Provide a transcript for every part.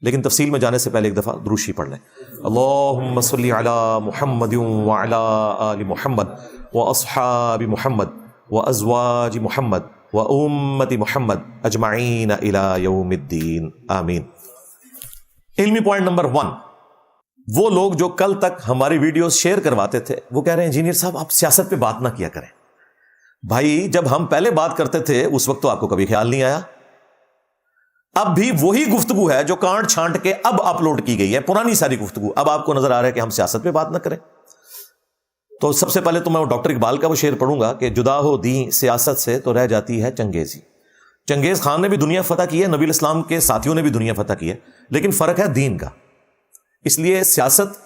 لیکن تفصیل میں جانے سے پہلے ایک دفعہ درود شریف پڑھ لیں. اللہم صلی علی محمد وعلی آل محمد واصحاب محمد وازواج محمد وامت محمد اجمعین الی یوم الدین آمین. علمی پوائنٹ نمبر 1. وہ لوگ جو کل تک ہماری ویڈیوز شیئر کرواتے تھے وہ کہہ رہے ہیں انجینئر صاحب آپ سیاست پہ بات نہ کیا کریں. بھائی جب ہم پہلے بات کرتے تھے اس وقت تو آپ کو کبھی خیال نہیں آیا. اب بھی وہی گفتگو ہے جو کانٹ چھانٹ کے اب اپلوڈ کی گئی ہے, پرانی ساری گفتگو. اب آپ کو نظر آ رہا ہے کہ ہم سیاست پہ بات نہ کریں. تو سب سے پہلے تو میں ڈاکٹر اقبال کا وہ شعر پڑھوں گا کہ جدا ہو دین سیاست سے تو رہ جاتی ہے چنگیزی. چنگیز خان نے بھی دنیا فتح کی ہے, نبی الاسلام کے ساتھیوں نے بھی دنیا فتح کی ہے, لیکن فرق ہے دین کا. اس لیے سیاست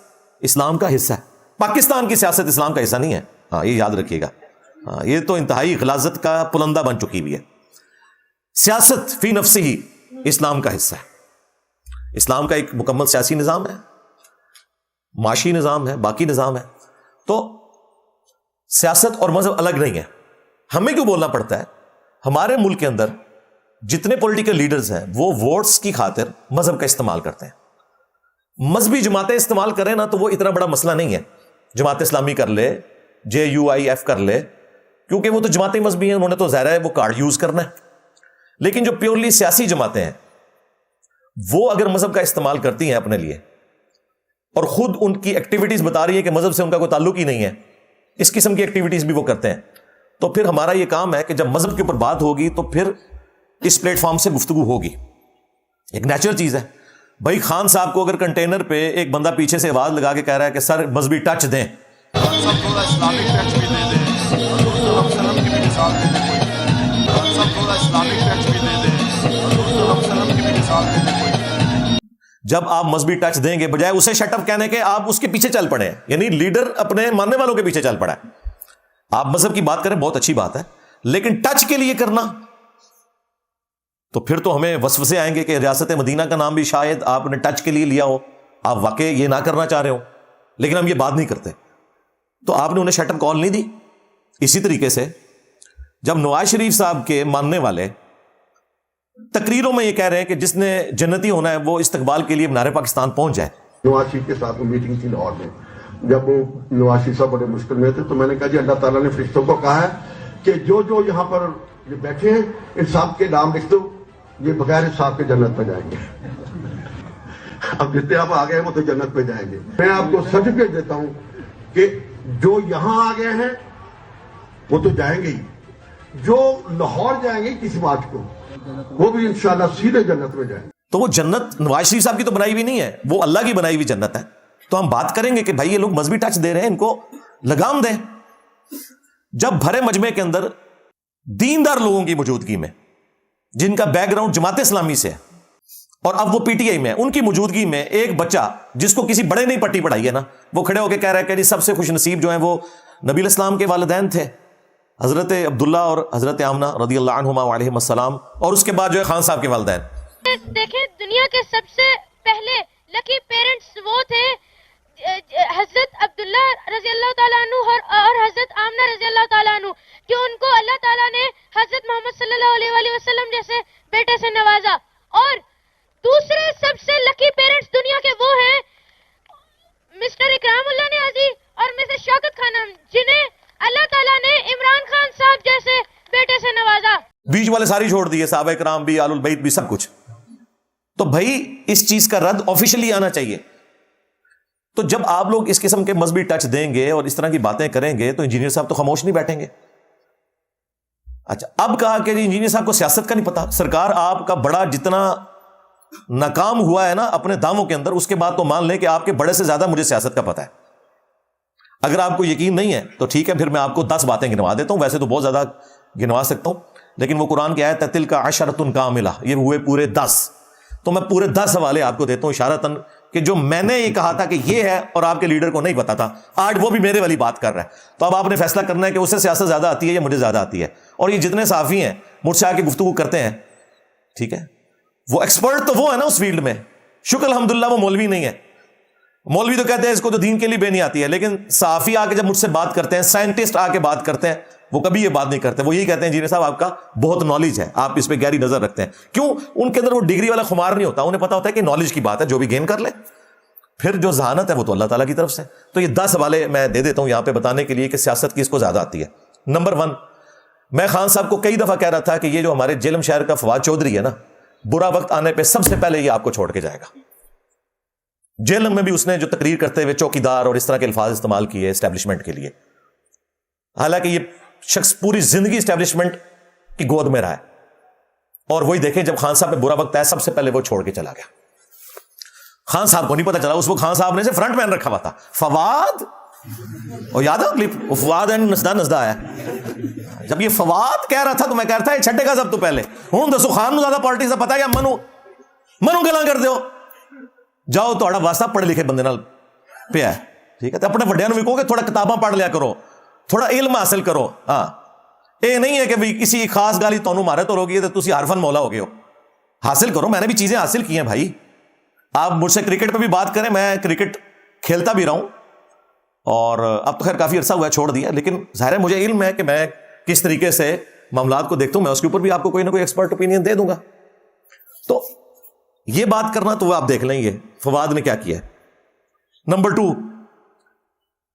اسلام کا حصہ ہے. پاکستان کی سیاست اسلام کا حصہ نہیں ہے, ہاں یہ یاد رکھیے گا. ہاں یہ تو انتہائی غلاظت کا پلندہ بن چکی ہوئی ہے. سیاست فی نفسی ہی اسلام کا حصہ ہے. اسلام کا ایک مکمل سیاسی نظام ہے, معاشی نظام ہے, باقی نظام ہے. تو سیاست اور مذہب الگ نہیں ہے. ہمیں کیوں بولنا پڑتا ہے؟ ہمارے ملک کے اندر جتنے پولیٹیکل لیڈرز ہیں وہ ووٹس کی خاطر مذہب کا استعمال کرتے ہیں. مذہبی جماعتیں استعمال کریں نا تو وہ اتنا بڑا مسئلہ نہیں ہے. جماعت اسلامی کر لے, JUIF کر لے, کیونکہ وہ تو جماعتیں مذہبی ہیں, انہوں نے تو ظاہر ہے وہ کارڈ یوز کرنا ہے. لیکن جو پیورلی سیاسی جماعتیں ہیں وہ اگر مذہب کا استعمال کرتی ہیں اپنے لیے اور خود ان کی ایکٹیویٹیز بتا رہی ہے کہ مذہب سے ان کا کوئی تعلق ہی نہیں ہے, اس قسم کی ایکٹیویٹیز بھی وہ کرتے ہیں, تو پھر ہمارا یہ کام ہے کہ جب مذہب کے اوپر بات ہوگی تو پھر اس پلیٹ فارم سے گفتگو ہوگی. ایک نیچرل چیز ہے. بھائی خان صاحب کو اگر کنٹینر پہ ایک بندہ پیچھے سے آواز لگا کے کہہ رہا ہے کہ سر مذہبی ٹچ دیں, جب آپ مذہبی ٹچ دیں گے بجائے اسے شٹ اپ کہنے کے آپ اس کے پیچھے چل پڑے, یعنی لیڈر اپنے ماننے والوں کے پیچھے چل پڑا ہے. آپ مذہب کی بات کریں بہت اچھی بات ہے, لیکن ٹچ کے لیے کرنا تو پھر تو ہمیں وسوسے آئیں گے کہ ریاست مدینہ کا نام بھی شاید آپ نے ٹچ کے لیے لیا ہو, آپ واقعی یہ نہ کرنا چاہ رہے ہو, لیکن ہم یہ بات نہیں کرتے. تو آپ نے انہیں شٹ اپ کال نہیں دی. اسی طریقے سے جب نواز شریف صاحب کے ماننے والے تقریروں میں یہ کہہ رہے ہیں کہ جس نے جنتی ہونا ہے وہ استقبال کے لیے مینار پاکستان پہنچ جائے. نواز شریف کے ساتھ میٹنگ تھی لاہور میں, جب وہ نواز شریف صاحب بڑے مشکل میں تھے تو میں نے کہا جی اللہ تعالیٰ نے فرشتوں کو کہا ہے کہ جو جو یہاں پر یہ بیٹھے ہیں ان سب کے نام لکھ دو, یہ بغیر حساب کے جنت پہ جائیں گے. اب جتنے آپ آ گئے ہیں وہ تو جنت پہ جائیں گے. میں آپ کو سرٹیفکیٹ دیتا ہوں کہ جو یہاں آ گئے ہیں وہ تو جائیں گے ہی, جو لاہور جائیں گے کسی بات کو وہ بھی انشاءاللہ سیدھے جنت میں جائیں گے. تو وہ جنت نواز شریف صاحب کی تو بنائی ہوئی نہیں ہے, وہ اللہ کی بنائی ہوئی جنت ہے. تو ہم بات کریں گے کہ بھائی یہ لوگ مذہبی ٹچ دے رہے ہیں, ان کو لگام دیں. جب بھرے مجمع کے اندر دیندار لوگوں کی موجودگی میں جن کا بیک گراؤنڈ جماعت اسلامی سے ہے اور اب وہ PTI میں, ان کی موجودگی میں ایک بچہ جس کو کسی بڑے نہیں پٹی پڑھائی ہے نا, وہ کھڑے ہو کے کہہ رہا ہے کہ سب سے خوش نصیب جو ہیں وہ نبی الاسلام کے والدین تھے, حضرت عبداللہ اور حضرت آمنہ رضی اللہ عنہما وعلیہم السلام, اور اس کے بعد جو ہے خان صاحب کے والدین. دیکھیں دنیا کے سب سے پہلے لکی پیرنٹس وہ تھے حضرت عبداللہ رضی اللہ تعالیٰ عنہ اور حضرت آمنہ رضی اللہ تعالیٰ عنہ, کہ ان کو اللہ تعالیٰ نے حضرت محمد صلی اللہ علیہ وآلہ وسلم جیسے بیٹے سے نوازا. اور دوسرے سب سے لکی پیرنٹس دنیا کے وہ ہیں مسٹر اکرام اللہ نیازی اور مسز شوکت خانم, جنہیں اللہ تعالیٰ نے عمران خان صاحب جیسے بیٹے سے نوازا. بیچ والے ساری چھوڑ دیے, صحابہ کرام بھی, آل البیت بھی, سب کچھ. تو بھائی اس چیز کا رد آفیشلی آنا چاہیے. تو جب آپ لوگ اس قسم کے مذہبی ٹچ دیں گے اور اس طرح کی باتیں کریں گے تو انجینئر صاحب تو خاموش نہیں بیٹھیں گے. اچھا اب کہا کہ انجینئر صاحب کو سیاست کا نہیں پتا. سرکار آپ کا بڑا جتنا ناکام ہوا ہے نا اپنے دعووں کے اندر, اس کے بعد تو مان لیں کہ آپ کے بڑے سے زیادہ مجھے سیاست کا پتا ہے. اگر آپ کو یقین نہیں ہے تو ٹھیک ہے, پھر میں آپ کو 10 باتیں گنوا دیتا ہوں. ویسے تو بہت زیادہ گنوا سکتا ہوں, لیکن وہ قرآن کی آیت ہے تلک عشرۃ کاملہ, یہ ہوئے پورے 10. تو میں پورے 10 حوالے آپ کو دیتا ہوں اشارتاً کہ جو میں نے یہ کہا تھا کہ یہ ہے اور آپ کے لیڈر کو نہیں پتا تھا, آج وہ بھی میرے والی بات کر رہا ہے. تو اب آپ نے فیصلہ کرنا ہے کہ اسے سیاست زیادہ آتی ہے یا مجھے زیادہ آتی ہے. اور یہ جتنے صحافی ہیں مجھ سے آ کے گفتگو کرتے ہیں, ٹھیک ہے, وہ ایکسپرٹ تو وہ ہے نا اس فیلڈ میں. شکر الحمدللہ وہ مولوی نہیں ہے, مولوی تو کہتے ہیں اس کو تو دین کے لیے بے نہیں آتی ہے، لیکن صحافی آ کے جب مجھ سے بات کرتے ہیں، سائنٹسٹ آ کے بات کرتے ہیں، وہ کبھی یہ بات نہیں کرتے، وہ یہی کہتے ہیں انجینئر صاحب آپ کا بہت نالج ہے، آپ اس پہ گہری نظر رکھتے ہیں. کیوں؟ ان کے اندر وہ ڈگری والا خمار نہیں ہوتا، انہیں پتا ہوتا ہے کہ نالج کی بات ہے، جو بھی گین کر لے. پھر جو ذہانت ہے وہ تو اللہ تعالیٰ کی طرف سے. تو یہ 10 حوالے میں دے دیتا ہوں یہاں پہ بتانے کے لیے کہ سیاست کی اس کو زیادہ آتی ہے. نمبر 1، میں خان صاحب کو کئی دفعہ کہہ رہا تھا کہ یہ جو ہمارے جیلم شہر کا فواد چودھری ہے نا، برا وقت آنے پہ سب سے پہلے یہ آپ کو چھوڑ کے جائے گا. جیلم میں بھی اس نے جو تقریر کرتے ہوئے چوکیدار اور اس طرح کے الفاظ استعمال کیے اسٹیبلشمنٹ کے لیے، حالانکہ یہ شخص پوری زندگی اسٹیبلشمنٹ کی گود میں رہا ہے. اور وہی دیکھیں جب خان صاحب پہ برا وقت آیا سب سے پہلے وہ چھوڑ کے چلا گیا. خان صاحب کو نہیں پتا چلا، اس وقت خان صاحب نے سے فرنٹ مین رکھا ہوا تھا. فواد، اور یاد ہے کلپ، فواد اینڈ نسدہ آیا. جب یہ فواد کہہ رہا تھا تو میں کہہ رہا تھا یہ چھٹے گا سب تو پہلے. ہوں دسو خان نو زیادہ پالیٹکس کا پتا ہے یا منو گلاں کر دیو. جاؤ تہاڈا واسطہ پڑھے لکھے بندے نال پیا ہے، ٹھیک ہے. اپنے وڈیاں نوں بھی کہو کہ تھوڑا کتاباں پڑھ لیا کرو، تھوڑا علم حاصل کرو. ہاں یہ نہیں ہے کہ بھائی کسی خاص گالی تانوں مارے تو روگی تو تسی عارفن مولا ہو گئے ہو. حاصل کرو، میں نے بھی چیزیں حاصل کی ہیں بھائی. آپ مجھ سے کرکٹ پہ بھی بات کریں، میں کرکٹ کھیلتا بھی رہا ہوں، اور اب تو خیر کافی عرصہ ہوا ہے چھوڑ دیا، لیکن ظاہر ہے مجھے علم ہے کہ میں کس طریقے سے معاملات کو دیکھتا ہوں. میں اس کے اوپر بھی آپ کو کوئی نہ کوئی ایکسپرٹ اوپینین دے دوں گا. تو یہ بات کرنا تو آپ دیکھ لیں گے فواد نے کیا کیا ہے. نمبر 2،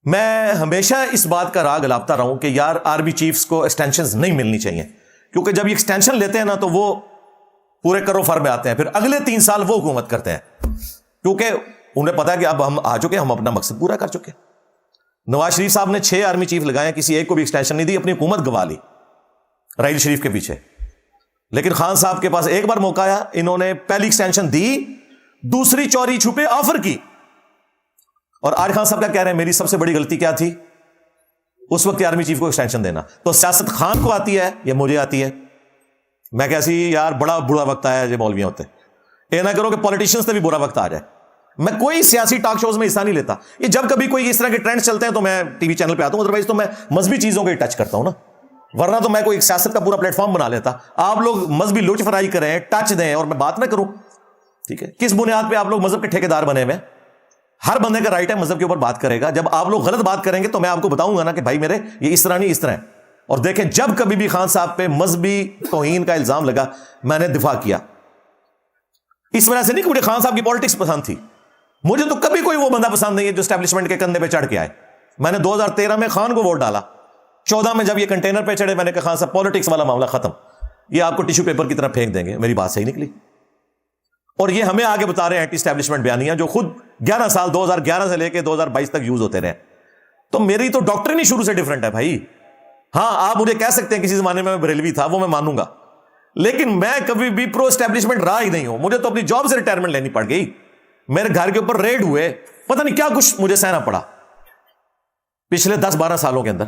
میں ہمیشہ اس بات کا راگ الاپتا رہا ہوں کہ یار آرمی چیفز کو ایکسٹینشنز نہیں ملنی چاہیے، کیونکہ جب یہ ایکسٹینشن لیتے ہیں نا تو وہ پورے کرو فر میں آتے ہیں، پھر اگلے 3 سال وہ حکومت کرتے ہیں، کیونکہ انہیں پتا ہے کہ اب ہم آ چکے، ہم اپنا مقصد پورا کر چکے. نواز شریف صاحب نے 6 آرمی چیف لگائے، کسی ایک کو بھی ایکسٹینشن نہیں دی، اپنی حکومت گوا لی راحیل شریف کے پیچھے. لیکن خان صاحب کے پاس ایک بار موقع آیا، انہوں نے پہلی ایکسٹینشن دی، دوسری چوری چھپے آفر کی. اور آج خان صاحب کیا کہہ رہے ہیں میری سب سے بڑی غلطی کیا تھی؟ اس وقت آرمی چیف کو ایکسٹینشن دینا. تو سیاست خان کو آتی ہے یا مجھے آتی ہے؟ میں کیسی یار بڑا برا وقت آیا جو مولویاں ہوتے، یہ نہ کرو کہ پولیٹیشنز سے بھی برا وقت آ جائے. میں کوئی سیاسی ٹاک شوز میں حصہ نہیں لیتا. یہ جب کبھی کوئی اس طرح کے ٹرینڈ چلتے ہیں تو میں ٹی وی چینل پہ آتا ہوں، ادروائز تو میں مذہبی چیزوں کو ہی ٹچ کرتا ہوں نا، ورنہ تو میں کوئی سیاست کا پورا پلیٹ فارم بنا لیتا. آپ لوگ مذہبی لچ فرائی کریں، ٹچ دیں اور میں بات نہ کروں، ٹھیک ہے. کس بنیاد پہ آپ لوگ مذہب کے ٹھیکیدار بنے ہوئے؟ ہر بندے کا رائٹ ہے مذہب کے اوپر بات کرے گا. جب آپ لوگ غلط بات کریں گے تو میں آپ کو بتاؤں گا نا کہ بھائی میرے یہ اس طرح نہیں اس طرح ہے. اور دیکھیں جب کبھی بھی خان صاحب پہ مذہبی توہین کا الزام لگا میں نے دفاع کیا. اس وجہ سے نہیں کہ مجھے خان صاحب کی پالیٹکس پسند تھی، مجھے تو کبھی کوئی وہ بندہ پسند نہیں ہے جو اسٹیبلشمنٹ کے کندھے پہ چڑھ کے آئے. میں نے 2013 میں خان کو ووٹ ڈالا، 14 میں جب یہ کنٹینر پہ چڑھے میں نے کہا خان صاحب پالیٹکس والا معاملہ ختم، یہ آپ کو ٹیشو پیپر کی طرح پھینک دیں گے. میری بات صحیح نکلی. اور یہ ہمیں آگے بتا رہے ہیں اینٹی اسٹیبلشمنٹ بیانیاں جو خود 11 سال 2011 سے لے کے 2022 تک یوز ہوتے رہے. تو میری تو ڈاکٹرین ہی شروع سے ڈیفرنٹ ہے بھائی. ہاں آپ مجھے کہہ سکتے ہیں کسی زمانے میں بریلوی تھا، وہ میں مانوں گا، لیکن میں کبھی بھی پرو اسٹیبلشمنٹ رہا ہی نہیں ہوں. مجھے تو اپنی جاب سے ریٹائرمنٹ لینی پڑ گئی، میرے گھر کے اوپر ریڈ ہوئے، پتہ نہیں کیا کچھ مجھے سہنا پڑا پچھلے 10-12 سالوں کے اندر.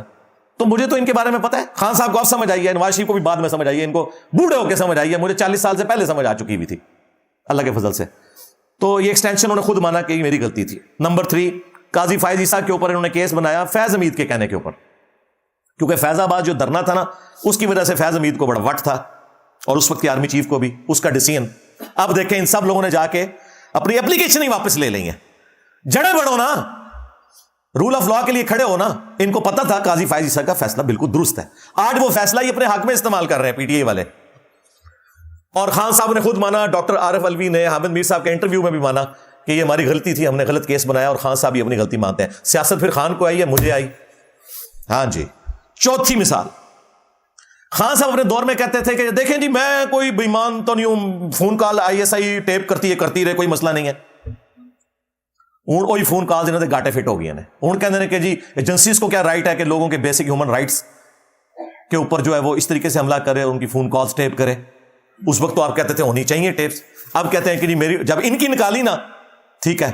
تو مجھے تو ان کے بارے میں پتا ہے. خان صاحب کو آپ سمجھ آئیے، نواز شریف کو بھی بعد میں سمجھ آئیے، ان کو بوڑھے ہو کے سمجھ آئیے، مجھے 40 سال سے پہلے سمجھ آ چکی ہوئی تھی اللہ کے فضل سے. تو یہ ایکسٹینشن انہوں نے خود مانا کہ یہ میری غلطی تھی. نمبر 3، قاضی فائز عیسیٰ کے اوپر انہوں نے کیس بنایا فیض حمید کے کہنے کے اوپر، کیونکہ فیض آباد جو دھرنا تھا نا اس کی وجہ سے فیض حمید کو بڑا وٹ تھا، اور اس وقت کی آرمی چیف کو بھی اس کا ڈیسیژن. اب دیکھیں ان سب لوگوں نے جا کے اپنی اپلیکیشن ہی واپس لے لی ہیں. جڑے بڑھو نا، رول آف لا کے لیے کھڑے ہو نا. ان کو پتا تھا قاضی فائز عیسیٰ کا فیصلہ بالکل درست ہے، آج وہ فیصلہ ہی اپنے حق میں استعمال کر رہے ہیں پی ٹی آئی والے. اور خان صاحب نے خود مانا، ڈاکٹر عارف الوی نے حامد میر صاحب کے انٹرویو میں بھی مانا کہ یہ ہماری غلطی تھی، ہم نے غلط کیس بنایا، اور خان صاحب بھی اپنی غلطی مانتے ہیں. سیاست پھر خان کو آئی ہے مجھے آئی. ہاں جی. چوتھی مثال، خان صاحب اپنے دور میں کہتے تھے کہ دیکھیں جی میں کوئی بےمان تو نہیں ہوں، فون کال ISI ٹیپ کرتی رہے، کوئی مسئلہ نہیں ہے. ہوں وہی فون کال جنہوں نے گاٹے فٹ ہو گئی ہیں. ہوں کہتے ہیں کہ جی ایجنسیز کو کیا رائٹ ہے کہ لوگوں کے بیسک ہیومن رائٹس کے اوپر جو ہے وہ اس طریقے سے حملہ کرے، ان کی فون کالز ٹیپ کرے. اس وقت تو آپ کہتے تھے ہونی چاہیے ٹیپس. اب کہتے ہیں کہ جی میری جب ان کی نکالی نا، ٹھیک ہے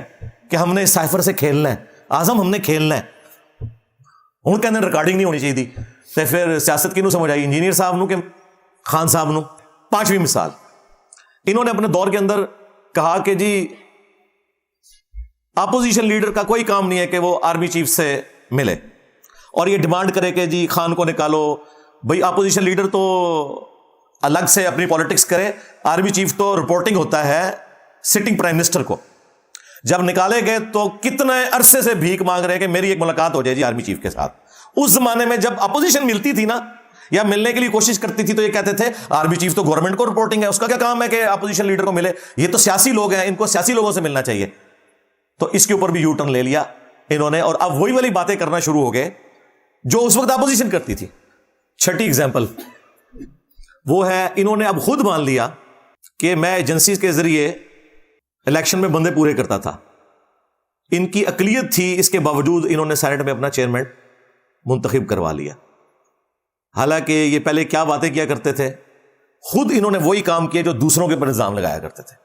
کہ ہم نے سائفر سے کھیلنا ہے، اعظم ہم نے کھیلنا ہے، ہوں کہتے ہیں ریکارڈنگ نہیں ہونی چاہیے تھی. تو پھر سیاست کی نو سمجھ آئی، انجینئر صاحب نو کہ خان صاحب نو. 5ویں مثال، انہوں نے اپنے دور کے اندر کہا کہ جی اپوزیشن لیڈر کا کوئی کام نہیں ہے کہ وہ آرمی چیف سے ملے اور یہ ڈیمانڈ کرے کہ جی خان کو نکالو. بھائی اپوزیشن لیڈر تو الگ سے اپنی پالیٹکس کرے، آرمی چیف تو رپورٹنگ ہوتا ہے سٹنگ پرائم منسٹر کو. جب نکالے گئے تو کتنے عرصے سے بھیک مانگ رہے کہ میری ایک ملاقات ہو جائے جی آرمی چیف کے ساتھ. اس زمانے میں جب اپوزیشن ملتی تھی نا یا ملنے کے لیے کوشش کرتی تھی تو یہ کہتے تھے آرمی چیف تو گورنمنٹ کو رپورٹنگ ہے, اس کا کیا کام ہے کہ اپوزیشن لیڈر کو ملے, یہ تو سیاسی لوگ ہیں, ان کو سیاسی لوگوں سے ملنا چاہیے. تو اس کے اوپر بھی یو ٹرن لے لیا انہوں نے, اور اب وہی والی باتیں کرنا شروع ہو گئے جو اس وقت اپوزیشن کرتی تھی. چھٹی اگزامپل وہ ہے, انہوں نے اب خود مان لیا کہ میں ایجنسیز کے ذریعے الیکشن میں بندے پورے کرتا تھا. ان کی اقلیت تھی, اس کے باوجود انہوں نے سینٹ میں اپنا چیئرمین منتخب کروا لیا. حالانکہ یہ پہلے کیا باتیں کیا کرتے تھے, خود انہوں نے وہی کام کیا جو دوسروں کے اوپر الزام لگایا کرتے تھے.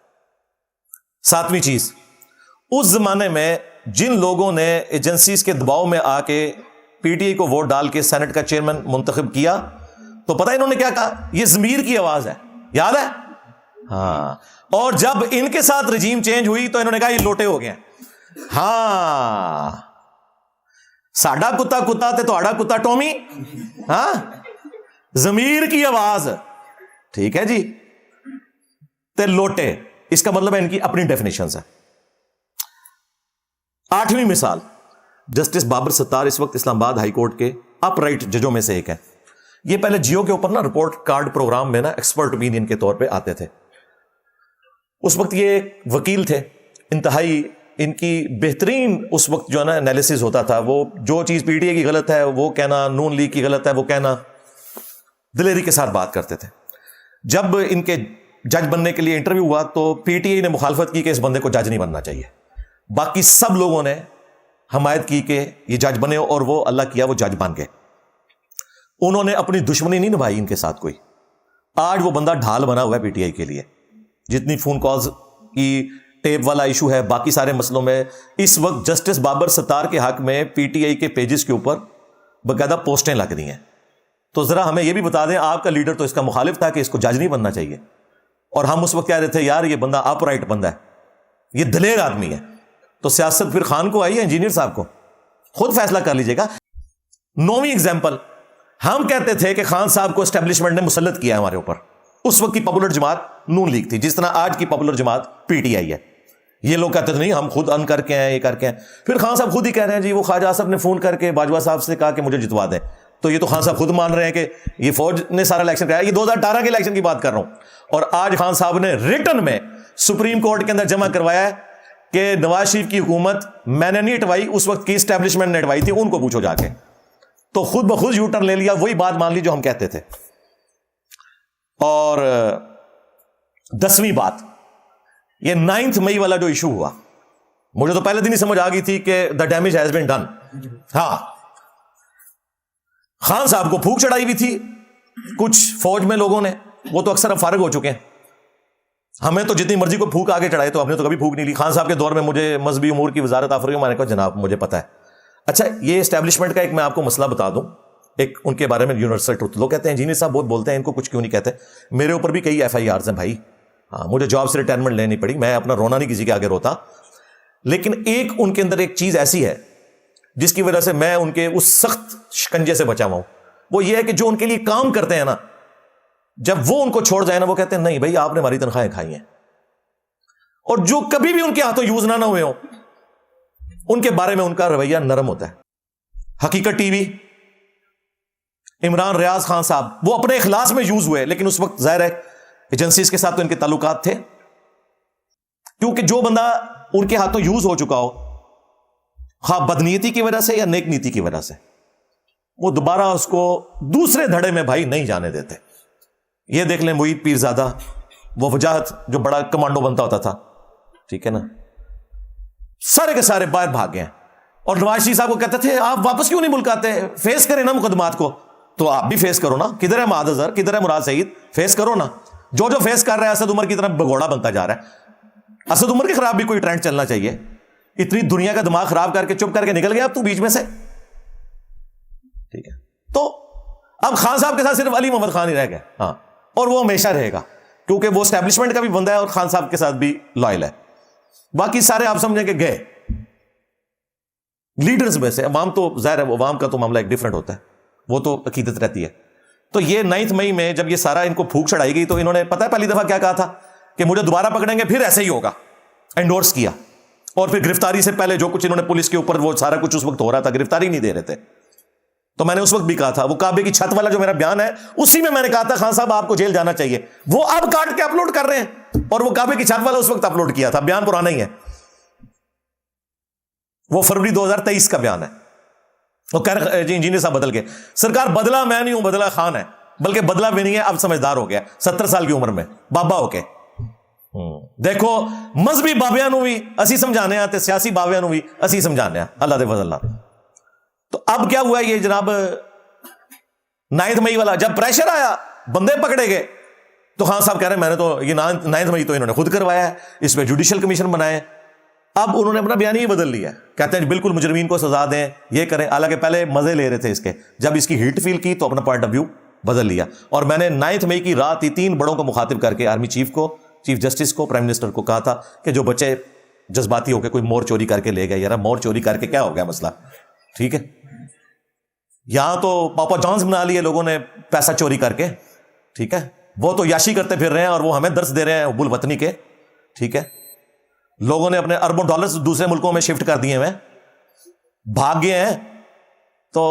ساتویں چیز, اس زمانے میں جن لوگوں نے ایجنسیز کے دباؤ میں آ کے پی ٹی آئی کو ووٹ ڈال کے سینٹ کا چیئرمین منتخب کیا تو پتہ انہوں نے کیا کہا, یہ ضمیر کی آواز ہے, یاد ہے؟ ہاں. اور جب ان کے ساتھ رجیم چینج ہوئی تو انہوں نے کہا یہ لوٹے ہو گئے ہیں. ہاں, ساڈا کتا کتا تے تہاڈا کتا ٹومی, ہاں, ضمیر کی آواز, ٹھیک ہے جی, تے لوٹے. اس کا مطلب ہے ان کی اپنی ڈیفینیشنز ہے. 8ویں مثال, جسٹس بابر ستار اس وقت اسلام آباد ہائی کورٹ کے اپ رائٹ ججوں میں سے ایک ہے. یہ پہلے جیو کے اوپر نا رپورٹ کارڈ پروگرام میں نا ایکسپرٹ اوپینین کے طور پہ آتے تھے. اس وقت یہ وکیل تھے, انتہائی ان کی بہترین اس وقت جو ہے نا انالیسز ہوتا تھا. وہ جو چیز پی ٹی اے کی غلط ہے وہ کہنا, نون لیگ کی غلط ہے وہ کہنا, دلیری کے ساتھ بات کرتے تھے. جب ان کے جج بننے کے لیے انٹرویو ہوا تو پی ٹی اے نے مخالفت کی کہ اس بندے کو جج نہیں بننا چاہیے. باقی سب لوگوں نے حمایت کی کہ یہ جج بنے, اور وہ اللہ کیا وہ جج بن گئے. انہوں نے اپنی دشمنی نہیں نبھائی ان کے ساتھ کوئی. آج وہ بندہ ڈھال بنا ہوا ہے پی ٹی آئی کے لیے. جتنی فون کالز کی ٹیپ والا ایشو ہے, باقی سارے مسئلوں میں اس وقت جسٹس بابر ستار کے حق میں پی ٹی آئی کے پیجز کے اوپر باقاعدہ پوسٹیں لگ رہی ہیں. تو ذرا ہمیں یہ بھی بتا دیں, آپ کا لیڈر تو اس کا مخالف تھا کہ اس کو جج نہیں بننا چاہیے, اور ہم اس وقت کہہ رہے تھے یار یہ بندہ اپ رائٹ بندہ ہے, یہ دلیر آدمی ہے. تو سیاست پھر خان کو آئی ہے, انجینئر صاحب کو, خود فیصلہ کر لیجئے گا. 9ویں اگزامپل, ہم کہتے تھے کہ خان صاحب کو اسٹیبلشمنٹ نے مسلط کیا ہمارے اوپر. اس وقت کی پاپولر جماعت نون لیگ تھی, جس طرح آج کی پاپولر جماعت پی ٹی آئی ہے. یہ لوگ کہتے تھے نہیں ہم خود ان کر کے ہیں, یہ کر کے ہیں. پھر خان صاحب خود ہی کہہ رہے ہیں جی وہ خواجہ صاحب نے فون کر کے باجوہ صاحب سے کہا کہ مجھے جتوا دیں. تو یہ تو خان صاحب خود مان رہے ہیں کہ یہ فوج نے سارا الیکشن کرایا. یہ 2018 کے الیکشن کی بات کر رہا ہوں. اور آج خان صاحب نے ریٹن میں سپریم کورٹ کے اندر جمع کروایا ہے کہ نواز شریف کی حکومت میں نے نہیں ہٹوائی, اس وقت کی اسٹیبلشمنٹ نے ہٹوائی تھی, ان کو پوچھو جا کے. تو خود بخود یو ٹرن لے لیا, وہی بات مان لی جو ہم کہتے تھے. اور 10ویں بات, یہ 9 مئی والا جو ایشو ہوا, مجھے تو پہلے دن ہی سمجھ آ گئی تھی کہ the damage has been done. ہاں, خان صاحب کو پھونک چڑھائی ہوئی تھی کچھ فوج میں لوگوں نے, وہ تو اکثر اب فارغ ہو چکے ہیں. ہمیں تو جتنی مرضی کو پھونک آگے چڑھائے تو ہم نے تو کبھی پھونک نہیں لی. خان صاحب کے دور میں مجھے مذہبی امور کی وزارت آفر ہوئی, میں نے کہا جناب مجھے پتا ہے. اچھا, یہ اسٹیبلشمنٹ کا ایک میں آپ کو مسئلہ بتا دوں, ایک ان کے بارے میں یونیورسل ٹروتھ. لوگ کہتے ہیں انجینئر صاحب بہت بولتے ہیں, ان کو کچھ کیوں نہیں کہتے. میرے اوپر بھی کئی ایف آئی آرز ہیں بھائی. ہاں, مجھے جاب سے ریٹائرمنٹ لینی پڑی, میں اپنا رونا نہیں کسی کے آگے روتا. لیکن ایک ان کے اندر ایک چیز ایسی ہے جس کی وجہ سے میں ان کے اس سخت شکنجے سے بچا ہوا ہوں. وہ یہ ہے کہ جو ان کے لیے کام کرتے ہیں نا, جب وہ ان کو چھوڑ جائے نا, وہ کہتے ہیں نہیں بھائی آپ نے ہماری تنخواہیں کھائی ہیں. اور جو کبھی بھی ان کے ہاتھوں یوز نہ ہوئے ہوں, ان کے بارے میں ان کا رویہ نرم ہوتا ہے. حقیقت ٹی وی, عمران ریاض خان صاحب وہ اپنے اخلاص میں یوز ہوئے, لیکن اس وقت ظاہر ہے ایجنسیز کے ساتھ تو ان کے تعلقات تھے, کیونکہ جو بندہ ان کے ہاتھوں یوز ہو چکا ہو, خواہ بدنیتی کی وجہ سے یا نیک نیتی کی وجہ سے, وہ دوبارہ اس کو دوسرے دھڑے میں بھائی نہیں جانے دیتے. یہ دیکھ لیں محیط پیرزادہ, وہ وجاہت جو بڑا کمانڈو بنتا ہوتا تھا, ٹھیک ہے نا, سارے کے سارے باہر بھاگ گئے. اور نواز شریف صاحب کو کہتے تھے آپ واپس کیوں نہیں ملک آتے, فیس کریں نا مقدمات کو. تو آپ بھی فیس کرو نا, کدھر ہے معاذ اظہر, کدھر ہے مراد سعید, فیس کرو نا. جو فیس کر رہا ہے اسد عمر کی طرح بگوڑا بنتا جا رہا ہے. اسد عمر کے خلاف بھی کوئی ٹرینڈ چلنا چاہیے. اتنی دنیا کا دماغ خراب کر کے چپ کر کے نکل گیا اب تو بیچ میں سے, ٹھیک ہے. تو اب خان صاحب کے ساتھ صرف علی محمد خان ہی رہ گئے. ہاں, اور وہ ہمیشہ رہے گا کیونکہ وہ اسٹیبلشمنٹ کا بھی بندہ ہے اور خان صاحب کے ساتھ بھی لائل ہے. باقی سارے آپ سمجھیں کہ گئے لیڈرز میں سے. عوام تو ظاہر ہے, عوام کا تو معاملہ ایک ڈفرنٹ ہوتا ہے, وہ تو عقیدت رہتی ہے. تو یہ 9 مئی میں جب یہ سارا ان کو پھونک چڑھائی گئی تو انہوں نے پتہ ہے پہلی دفعہ کیا کہا تھا کہ مجھے دوبارہ پکڑیں گے پھر ایسے ہی ہوگا, انڈورس کیا. اور پھر گرفتاری سے پہلے جو کچھ انہوں نے پولیس کے اوپر وہ سارا کچھ اس وقت ہو رہا تھا، گرفتاری نہیں دے رہے تھے. تو میں نے اس وقت بھی کہا تھا وہ کعبے کی چھت والا جو میرا بیان ہے اسی میں نے کہا تھا خان صاحب آپ کو جیل جانا چاہیے. وہ اب کاٹ کے اپلوڈ کر رہے ہیں، اور وہ کعبے کی چھت والا اس وقت اپلوڈ کیا تھا. بیان پرانا ہی ہے، وہ فروری 2023 کا بیان ہے. وہ کہہ رہے جی انجینئر صاحب بدل کے، سرکار بدلا میں نہیں ہوں، بدلا خان ہے، بلکہ بدلا بھی نہیں ہے، اب سمجھدار ہو گیا 70 سال کی عمر میں بابا ہو کے. دیکھو مذہبی بابیاں نو بھی اسی سمجھانے ہیں، سیاسی بابیاں نو بھی اسی سمجھانے ہیں، اللہ دے فضل اللہ. تو اب کیا ہوا یہ جناب 9 مئی والا جب پریشر آیا بندے پکڑے گئے تو خان صاحب کہہ رہے ہیں میں نے تو یہ 9 مئی تو انہوں نے خود کروایا ہے، اس پہ جوڈیشل کمیشن بنائے. اب انہوں نے اپنا بیان ہی بدل لیا، کہتے ہیں بالکل مجرمین کو سزا دیں، یہ کریں. حالانکہ پہلے مزے لے رہے تھے اس کے، جب اس کی ہیٹ فیل کی تو اپنا پوائنٹ آف ویو بدل لیا. اور میں نے 9 مئی کی رات ہی 3 بڑوں کو مخاطب کر کے آرمی چیف کو، چیف جسٹس کو، پرائم منسٹر کو کہا تھا کہ جو بچے جذباتی ہو کے کوئی مور چوری کر کے لے گئے، یار مور چوری کر کے کیا ہو گیا مسئلہ، ٹھیک ہے. یہاں تو پاپا جانز بنا لیے لوگوں نے پیسہ چوری کر کے، ٹھیک ہے. وہ تو یاشی کرتے پھر رہے ہیں اور وہ ہمیں درس دے رہے ہیں حب الوطنی کے، ٹھیک ہے. لوگوں نے اپنے اربوں ڈالرز دوسرے ملکوں میں شفٹ کر دیے ہوئے، بھاگ گئے ہیں. تو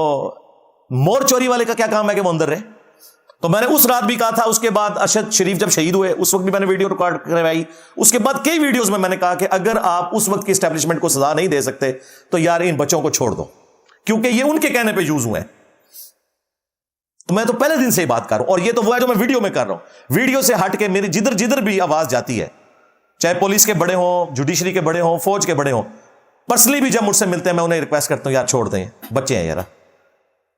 مور چوری والے کا کیا کام ہے کہ وہ اندر رہے. تو میں نے اس رات بھی کہا تھا، اس کے بعد ارشد شریف جب شہید ہوئے اس وقت بھی میں نے ویڈیو ریکارڈ کروائی. اس کے بعد کئی ویڈیوز میں نے کہا کہ اگر آپ اس وقت کی اسٹیبلشمنٹ کو سزا نہیں دے سکتے تو یار ان بچوں کو چھوڑ دو، کیونکہ یہ ان کے کہنے پہ یوز ہوئے ہیں. تو میں تو پہلے دن سے ہی بات کر رہا ہوں، اور یہ تو وہ ہے جو میں ویڈیو میں کر رہا ہوں. ویڈیو سے ہٹ کے میری جدھر جدھر بھی آواز جاتی ہے، چاہے پولیس کے بڑے ہوں، جوڈیشری کے بڑے ہوں، فوج کے بڑے ہوں، پرسنلی بھی جب مجھ سے ملتے ہیں میں انہیں ریکویسٹ کرتا ہوں یار چھوڑ دیں، بچے ہیں یار،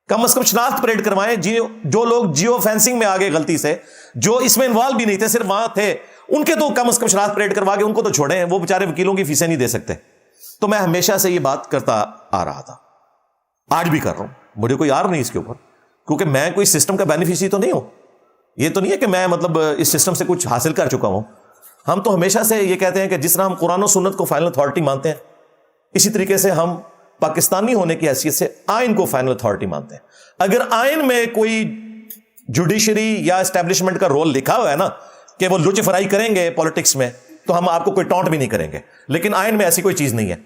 کم از کم شناخت پریڈ کروائیں. جو لوگ جیو فینسنگ میں آگے غلطی سے، جو اس میں انوالو بھی نہیں تھے، صرف وہاں تھے، ان کے تو کم از کم شناخت پریڈ کروا کے ان کو تو چھوڑیں، وہ بیچارے وکیلوں کی فیسیں نہیں دے سکتے. تو میں ہمیشہ سے یہ بات کرتا آ رہا تھا، آج بھی کر رہا ہوں، مجھے کوئی یار نہیں اس کے اوپر، کیونکہ میں کوئی سسٹم کا بینیفیشری تو نہیں ہوں. یہ تو نہیں ہے کہ میں مطلب اس سسٹم سے کچھ حاصل کر چکا ہوں. ہم تو ہمیشہ سے یہ کہتے ہیں کہ جس طرح ہم قرآن و سنت کو فائنل اتھارٹی مانتے ہیں، اسی طریقے سے ہم پاکستانی ہونے کی حیثیت سے آئین کو فائنل اتھارٹی مانتے ہیں. اگر آئین میں کوئی جوڈیشری یا اسٹیبلشمنٹ کا رول لکھا ہوا ہے نا کہ وہ لچ فرائی کریں گے پالیٹکس میں، تو ہم آپ کو کوئی ٹونٹ بھی نہیں کریں گے. لیکن آئین میں ایسی کوئی چیز نہیں ہے.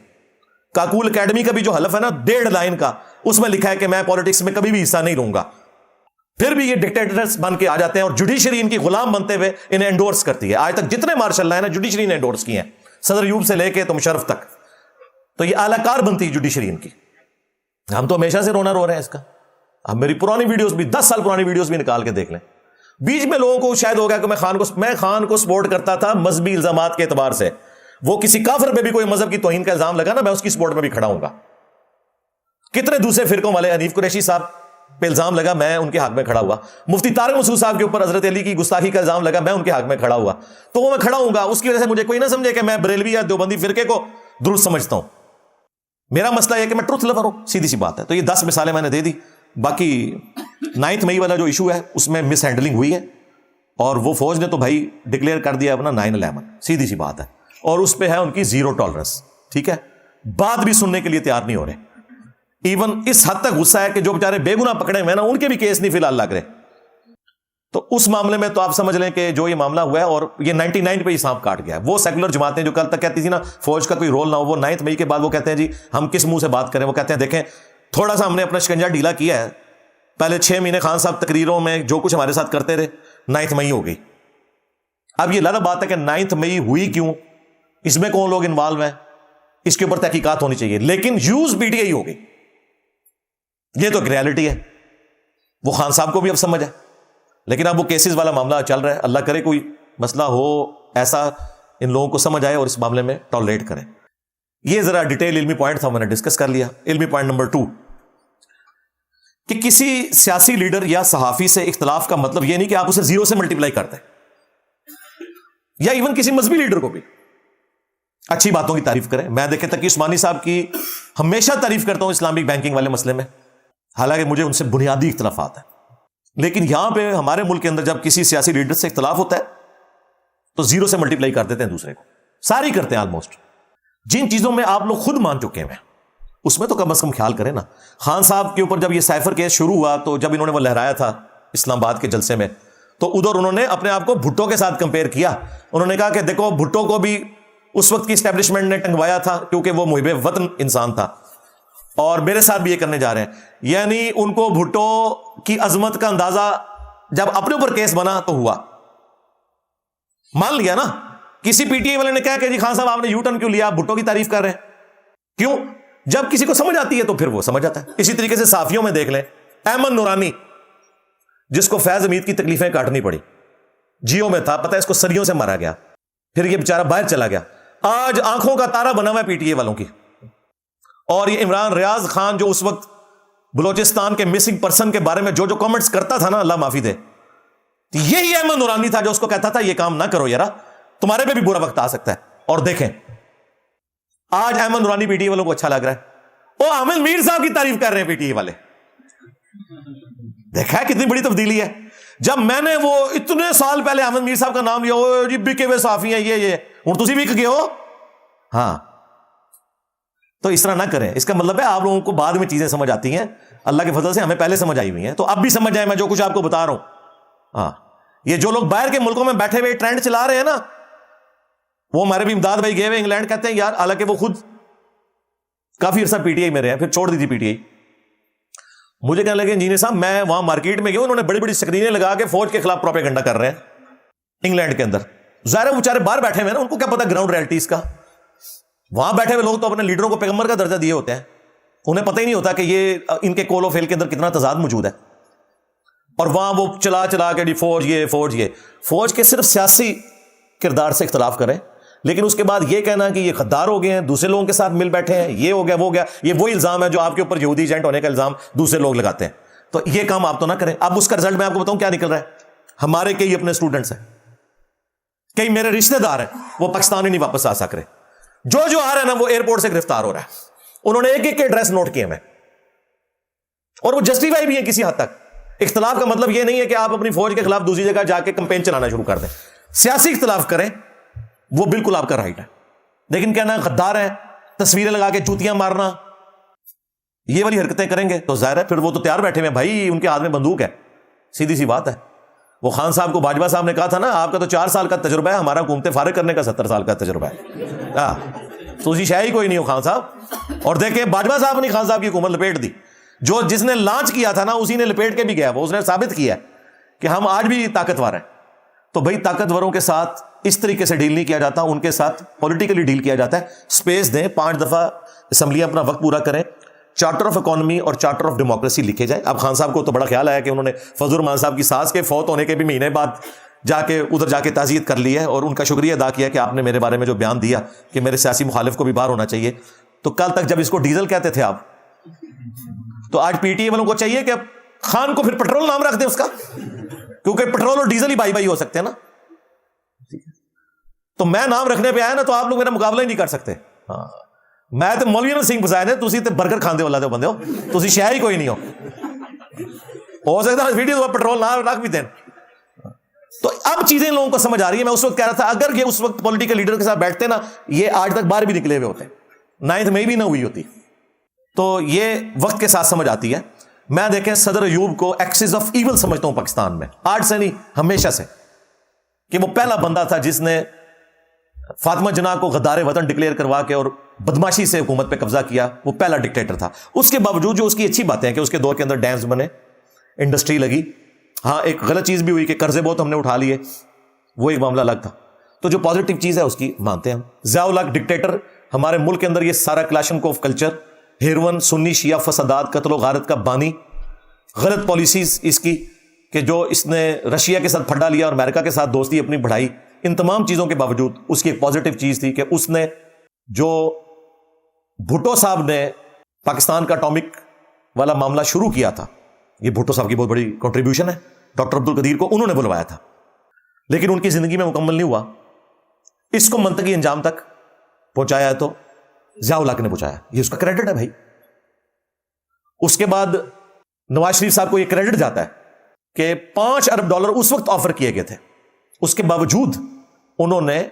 کاکول اکیڈمی کا بھی جو حلف ہے نا 1.5 لائن کا، اس میں لکھا ہے کہ میں پالیٹکس میں کبھی بھی حصہ نہیں لوں گا. پھر بھی یہ ڈکٹیٹرز بن کے آ جاتے ہیں اور جوڈیشری ان کی غلام بنتے ہوئے انہیں انڈورس کرتی ہے. آج تک جتنے مارشل لا ہیں نا جوڈیشری نے انڈورس کیے ہیں، صدر ایوب سے لے کے تو مشرف تک. تو یہ اعلی کار بنتی ہے جوڈیشری ان کی. ہم تو ہمیشہ سے رونا رو رہے ہیں اس کا. اب میری پرانی ویڈیوز بھی 10 سال پرانی ویڈیوز بھی نکال کے دیکھ لیں. بیچ میں لوگوں کو شاید ہو گیا کہ میں خان کو سپورٹ کرتا تھا مذہبی الزامات کے اعتبار سے. وہ کسی کافر پہ بھی کوئی مذہب کی توہین کا الزام لگا نا، میں اس کی سپورٹ میں بھی کھڑا ہوں گا. کتنے دوسرے فرقوں والے، حنیف قریشی صاحب پہ الزام لگا، میں ان کے حق میں کھڑا ہوا. مفتی طارق مسعود صاحب کے اوپر حضرت علی کی گستاخی کا الزام لگا، میں ان کے حق میں کھڑا ہوا. تو وہ میں کھڑا ہوں گا. اس کی وجہ سے مجھے کوئی نہ سمجھے کہ میں بریلوی یا دیوبندی فرقے کو درست سمجھتا ہوں. میرا مسئلہ یہ کہ میں ٹروتھ لور ہوں، سیدھی سی بات ہے. تو یہ 10 مثالیں میں نے دے دی. باقی 9 مئی والا جو ایشو ہے اس میں مس ہینڈلنگ ہوئی ہے، اور وہ فوج نے تو بھائی ڈکلیئر کر دیا اپنا 9/11، سیدھی سی بات ہے. اور اس پہ ہے ان کی 0 ٹالرنس، ٹھیک ہے. بات بھی سننے کے لیے تیار نہیں ہو رہے. ایون اس حد تک غصہ ہے کہ جو بیچارے بے گناہ پکڑے ہوئے نا ان کے بھی کیس نہیں فی الحال لگ رہے. تو اس معاملے میں تو آپ سمجھ لیں کہ جو یہ معاملہ ہوا ہے، اور یہ 99 پہ ہی سانپ کاٹ گیا. وہ سیکولر جماعتیں جو کل تک کہتی تھی نا فوج کا کوئی رول نہ ہو، وہ 9 مئی کے بعد وہ کہتے ہیں جی ہم کس منہ سے بات کریں. وہ کہتے ہیں دیکھیں تھوڑا سا ہم نے اپنا شکنجا ڈھیلا کیا ہے. پہلے 6 مہینے خان صاحب تقریروں میں جو کچھ ہمارے ساتھ کرتے رہے، 9 مئی ہو گئی. اب یہ لازم بات ہے کہ 9 مئی ہوئی کیوں، اس میں کون لوگ انوالو ہیں، اس کے اوپر تحقیقات ہونی چاہیے. لیکن یوز پی ٹی آئی ہو گئی، یہ تو ریالٹی ہے. وہ خان صاحب کو بھی اب سمجھ ہے. لیکن اب وہ کیسز والا معاملہ چل رہا ہے. اللہ کرے کوئی مسئلہ ہو ایسا ان لوگوں کو سمجھ آئے اور اس معاملے میں ٹالریٹ کریں. یہ ذرا ڈیٹیل علمی پوائنٹ تھا، میں نے ڈسکس کر لیا. علمی پوائنٹ نمبر 2 کہ کسی سیاسی لیڈر یا صحافی سے اختلاف کا مطلب یہ نہیں کہ آپ اسے 0 سے ملٹیپلائی کرتے ہیں، یا ایون کسی مذہبی لیڈر کو بھی اچھی باتوں کی تعریف کریں. میں دیکھیں تقی عثمانی صاحب کی ہمیشہ تعریف کرتا ہوں اسلامک بینکنگ والے مسئلے میں، حالانکہ مجھے ان سے بنیادی اختلافات ہیں. لیکن یہاں پہ ہمارے ملک کے اندر جب کسی سیاسی لیڈر سے اختلاف ہوتا ہے تو 0 سے ملٹیپلائی کر دیتے ہیں دوسرے کو. ساری کرتے ہیں آلموسٹ. جن چیزوں میں آپ لوگ خود مان چکے ہیں اس میں تو کم از کم خیال کریں نا. خان صاحب کے اوپر جب یہ سائفر کیس شروع ہوا تو جب انہوں نے وہ لہرایا تھا اسلام آباد کے جلسے میں، تو ادھر انہوں نے اپنے آپ کو بھٹو کے ساتھ کمپیئر کیا. انہوں نے کہا کہ دیکھو بھٹو کو بھی اس وقت کی اسٹیبلشمنٹ نے ٹنگوایا تھا کیونکہ وہ محب وطن انسان تھا, اور میرے ساتھ بھی یہ کرنے جا رہے ہیں. یعنی ان کو بھٹو کی عظمت کا اندازہ جب اپنے اوپر کیس بنا تو ہوا, مان لیا نا. کسی پی ٹی آئی والے نے کہا کہ جی خان صاحب آپ نے یو ٹرن کیوں لیا, آپ بھٹو کی تعریف کر رہے ہیں, کیوں؟ جب کسی کو سمجھ آتی ہے تو پھر وہ سمجھ آتا ہے. اسی طریقے سے صحافیوں میں دیکھ لیں, احمد نورانی جس کو فیض حمید کی تکلیفیں کاٹنی پڑی, جیو میں تھا, پتہ ہے اس کو سریوں سے مارا گیا, پھر یہ بیچارہ باہر چلا گیا, آج آنکھوں کا تارا بنا ہوا ہے پی ٹی آئی والوں کی. اور یہ عمران ریاض خان جو اس وقت بلوچستان کے مسنگ پرسن کے بارے میں جو کامنٹس کرتا تھا نا, اللہ معافی دے, یہی احمد نورانی تھا جو اس کو کہتا تھا یہ کام نہ کرو یارا, تمہارے پہ بھی برا وقت آ سکتا ہے. اور دیکھیں آج احمد نورانی پی ٹی آئی والوں کو اچھا لگ رہا ہے, وہ احمد میر صاحب کی تعریف کر رہے ہیں پی ٹی آئی والے. دیکھا ہے کتنی بڑی تبدیلی ہے. جب میں نے وہ اتنے سال پہلے احمد میر صاحب کا نام لیا, جی بکے ہوئے صحافی ہیں یہ ہوں تسی بک گئے ہو. ہاں تو اس طرح نہ کریں. اس کا مطلب ہے آپ لوگوں کو بعد میں چیزیں سمجھ آتی ہیں, اللہ کے فضل سے ہمیں پہلے سمجھ آئی ہوئی ہیں, تو اب بھی سمجھ آئے میں جو کچھ آپ کو بتا رہا ہوں. ہاں یہ جو لوگ باہر کے ملکوں میں بیٹھے ہوئے ٹرینڈ چلا رہے ہیں نا, وہ ہمارے بھی امداد بھائی گئے ہوئے انگلینڈ, کہتے ہیں یار, حالانکہ وہ خود کافی عرصہ پی ٹی آئی میں رہے ہیں, پھر چھوڑ دی تھی پی ٹی آئی. مجھے کہنے لگے انجینئر صاحب میں وہاں مارکیٹ میں گیا, انہوں نے بڑی بڑی اسکرینیں لگا کے فوج کے خلاف پروپیگنڈا کر رہے ہیں انگلینڈ کے اندر. ظاہر ہے بیچارے باہر بیٹھے ہوئے نا, ان کو کیا پتا گراؤنڈ ریئلٹیز کا. وہاں بیٹھے ہوئے لوگ تو اپنے لیڈروں کو پیغمبر کا درجہ دیے ہوتے ہیں, انہیں پتہ ہی نہیں ہوتا کہ یہ ان کے کول و فیل کے اندر کتنا تضاد موجود ہے. اور وہاں وہ چلا کے جی فوج کے صرف سیاسی کردار سے اختلاف کریں, لیکن اس کے بعد یہ کہنا کہ یہ غدار ہو گئے ہیں, دوسرے لوگوں کے ساتھ مل بیٹھے ہیں, یہ ہو گیا وہ گیا, یہ وہی الزام ہے جو آپ کے اوپر یہودی ایجنٹ ہونے کا الزام دوسرے لوگ لگاتے ہیں. تو یہ کام آپ تو نہ کریں. اب اس کا رزلٹ میں آپ کو بتاؤں کیا نکل رہا ہے. ہمارے کئی اپنے اسٹوڈنٹس ہیں, کئی میرے رشتہ دار ہیں, وہ پاکستان ہی نہیں واپس آ سک رہے. جو آ رہا ہے نا وہ ایئرپورٹ سے گرفتار ہو رہا ہے. انہوں نے ایک ایک کے ایڈریس نوٹ کیے میں, اور وہ جسٹیفائی بھی ہے کسی حد تک. اختلاف کا مطلب یہ نہیں ہے کہ آپ اپنی فوج کے خلاف دوسری جگہ جا کے کمپین چلانا شروع کر دیں. سیاسی اختلاف کریں, وہ بالکل آپ کا رائٹ ہے, لیکن کہنا غدار ہے, تصویریں لگا کے جوتیاں مارنا, یہ والی حرکتیں کریں گے تو ظاہر ہے پھر وہ تو تیار بیٹھے ہوئے بھائی, ان کے ہاتھ میں بندوق ہے, سیدھی سی بات ہے. وہ خان صاحب کو باجوہ صاحب نے کہا تھا نا, آپ کا تو 4 سال کا تجربہ ہے, ہمارا حکومتیں فارغ کرنے کا 70 سال کا تجربہ ہے. ہاں تو اسی شے ہی کوئی نہیں ہو خان صاحب. اور دیکھیں باجوہ صاحب نے خان صاحب کی حکومت لپیٹ دی, جس نے لانچ کیا تھا نا اسی نے لپیٹ کے بھی گیا. وہ اس نے ثابت کیا کہ ہم آج بھی طاقتور ہیں. تو بھائی طاقتوروں کے ساتھ اس طریقے سے ڈیل نہیں کیا جاتا, ان کے ساتھ پولیٹیکلی ڈیل کیا جاتا ہے. سپیس دیں, 5 دفعہ اسمبلیاں اپنا وقت پورا کریں, چارٹر آف اکانومی اور چارٹر آف ڈیموکریسی لکھے جائے. اب خان صاحب کو تو بڑا خیال آیا کہ انہوں نے فضل الرحمان صاحب کی ساس کے فوت ہونے کے بھی مہینے بعد ادھر جا کے تعزیت کر لی ہے, اور ان کا شکریہ ادا کیا کہ آپ نے میرے بارے میں جو بیان دیا کہ میرے سیاسی مخالف کو بھی باہر ہونا چاہیے. تو کل تک جب اس کو ڈیزل کہتے تھے آپ, تو آج پی ٹی آئی والوں کو چاہیے کہ خان کو پھر پٹرول نام رکھ دیں اس کا, کیونکہ پٹرول اور ڈیزل ہی بائی ہو سکتے ہیں نا. تو میں نام رکھنے پہ آیا نا, تو آپ لوگ میرا مقابلہ ہی نہیں کر سکتے. ہاں میں تو مولوی سنگھ بسائے نے, تسی تے برگر کھاندے والا دے بندے ہو, تسی شہر ہی کوئی نہیں ہو سکتا ویڈیو پٹرول نام رکھ بھی دیں. تو اب چیزیں لوگوں کو سمجھ آ رہی ہے. میں اس وقت کہہ رہا تھا اگر یہ اس وقت پولیٹیکل لیڈر کے ساتھ بیٹھتے نا, یہ آج تک باہر بھی نکلے ہوئے ہوتے, 9th میں بھی نہ ہوئی ہوتی. تو یہ وقت کے ساتھ سمجھ آتی ہے. میں دیکھیں صدر ایوب کو ایکسس آف ایول سمجھتا ہوں پاکستان میں, آج سے نہیں ہمیشہ سے, کہ وہ پہلا بندہ تھا جس نے فاطمہ جناح کو غدار وطن ڈکلیئر کروا کے اور بدماشی سے حکومت پہ قبضہ کیا. وہ پہلا ڈکٹیٹر تھا. اس کے باوجود جو اس کی اچھی باتیں ہیں کہ اس کے دور کے اندر ڈیمز بنے, انڈسٹری لگی. ہاں ایک غلط چیز بھی ہوئی کہ قرضے بہت ہم نے اٹھا لیے, وہ ایک معاملہ الگ تھا. تو جو پازیٹیو چیز ہے اس کی مانتے ہیں ہم. ضیاء الحق ڈکٹیٹر, ہمارے ملک کے اندر یہ سارا کلاشنکوف کلچر, ہیروئن, سنی شیعہ فسادات, قتل و غارت کا بانی, غلط پالیسیز اس کی کہ جو اس نے رشیا کے ساتھ پھڈا لیا اور امریکہ کے ساتھ دوستی اپنی بڑھائی. ان تمام چیزوں کے باوجود اس کی ایک پازیٹیو چیز تھی کہ اس نے جو بھٹو صاحب نے پاکستان کا اٹامک والا معاملہ شروع کیا تھا, یہ بھٹو صاحب کی بہت بڑی کنٹریبیوشن ہے. ڈاکٹر عبد القدیر کو انہوں نے بلوایا تھا, لیکن ان کی زندگی میں مکمل نہیں ہوا. اس کو منطقی انجام تک پہنچایا ہے تو ضیاء الحق نے پہنچایا, یہ اس کا کریڈٹ ہے بھائی. اس کے بعد نواز شریف صاحب کو یہ کریڈٹ جاتا ہے کہ $5 ارب اس وقت آفر کیے گئے تھے, اس کے باوجود انہوں نے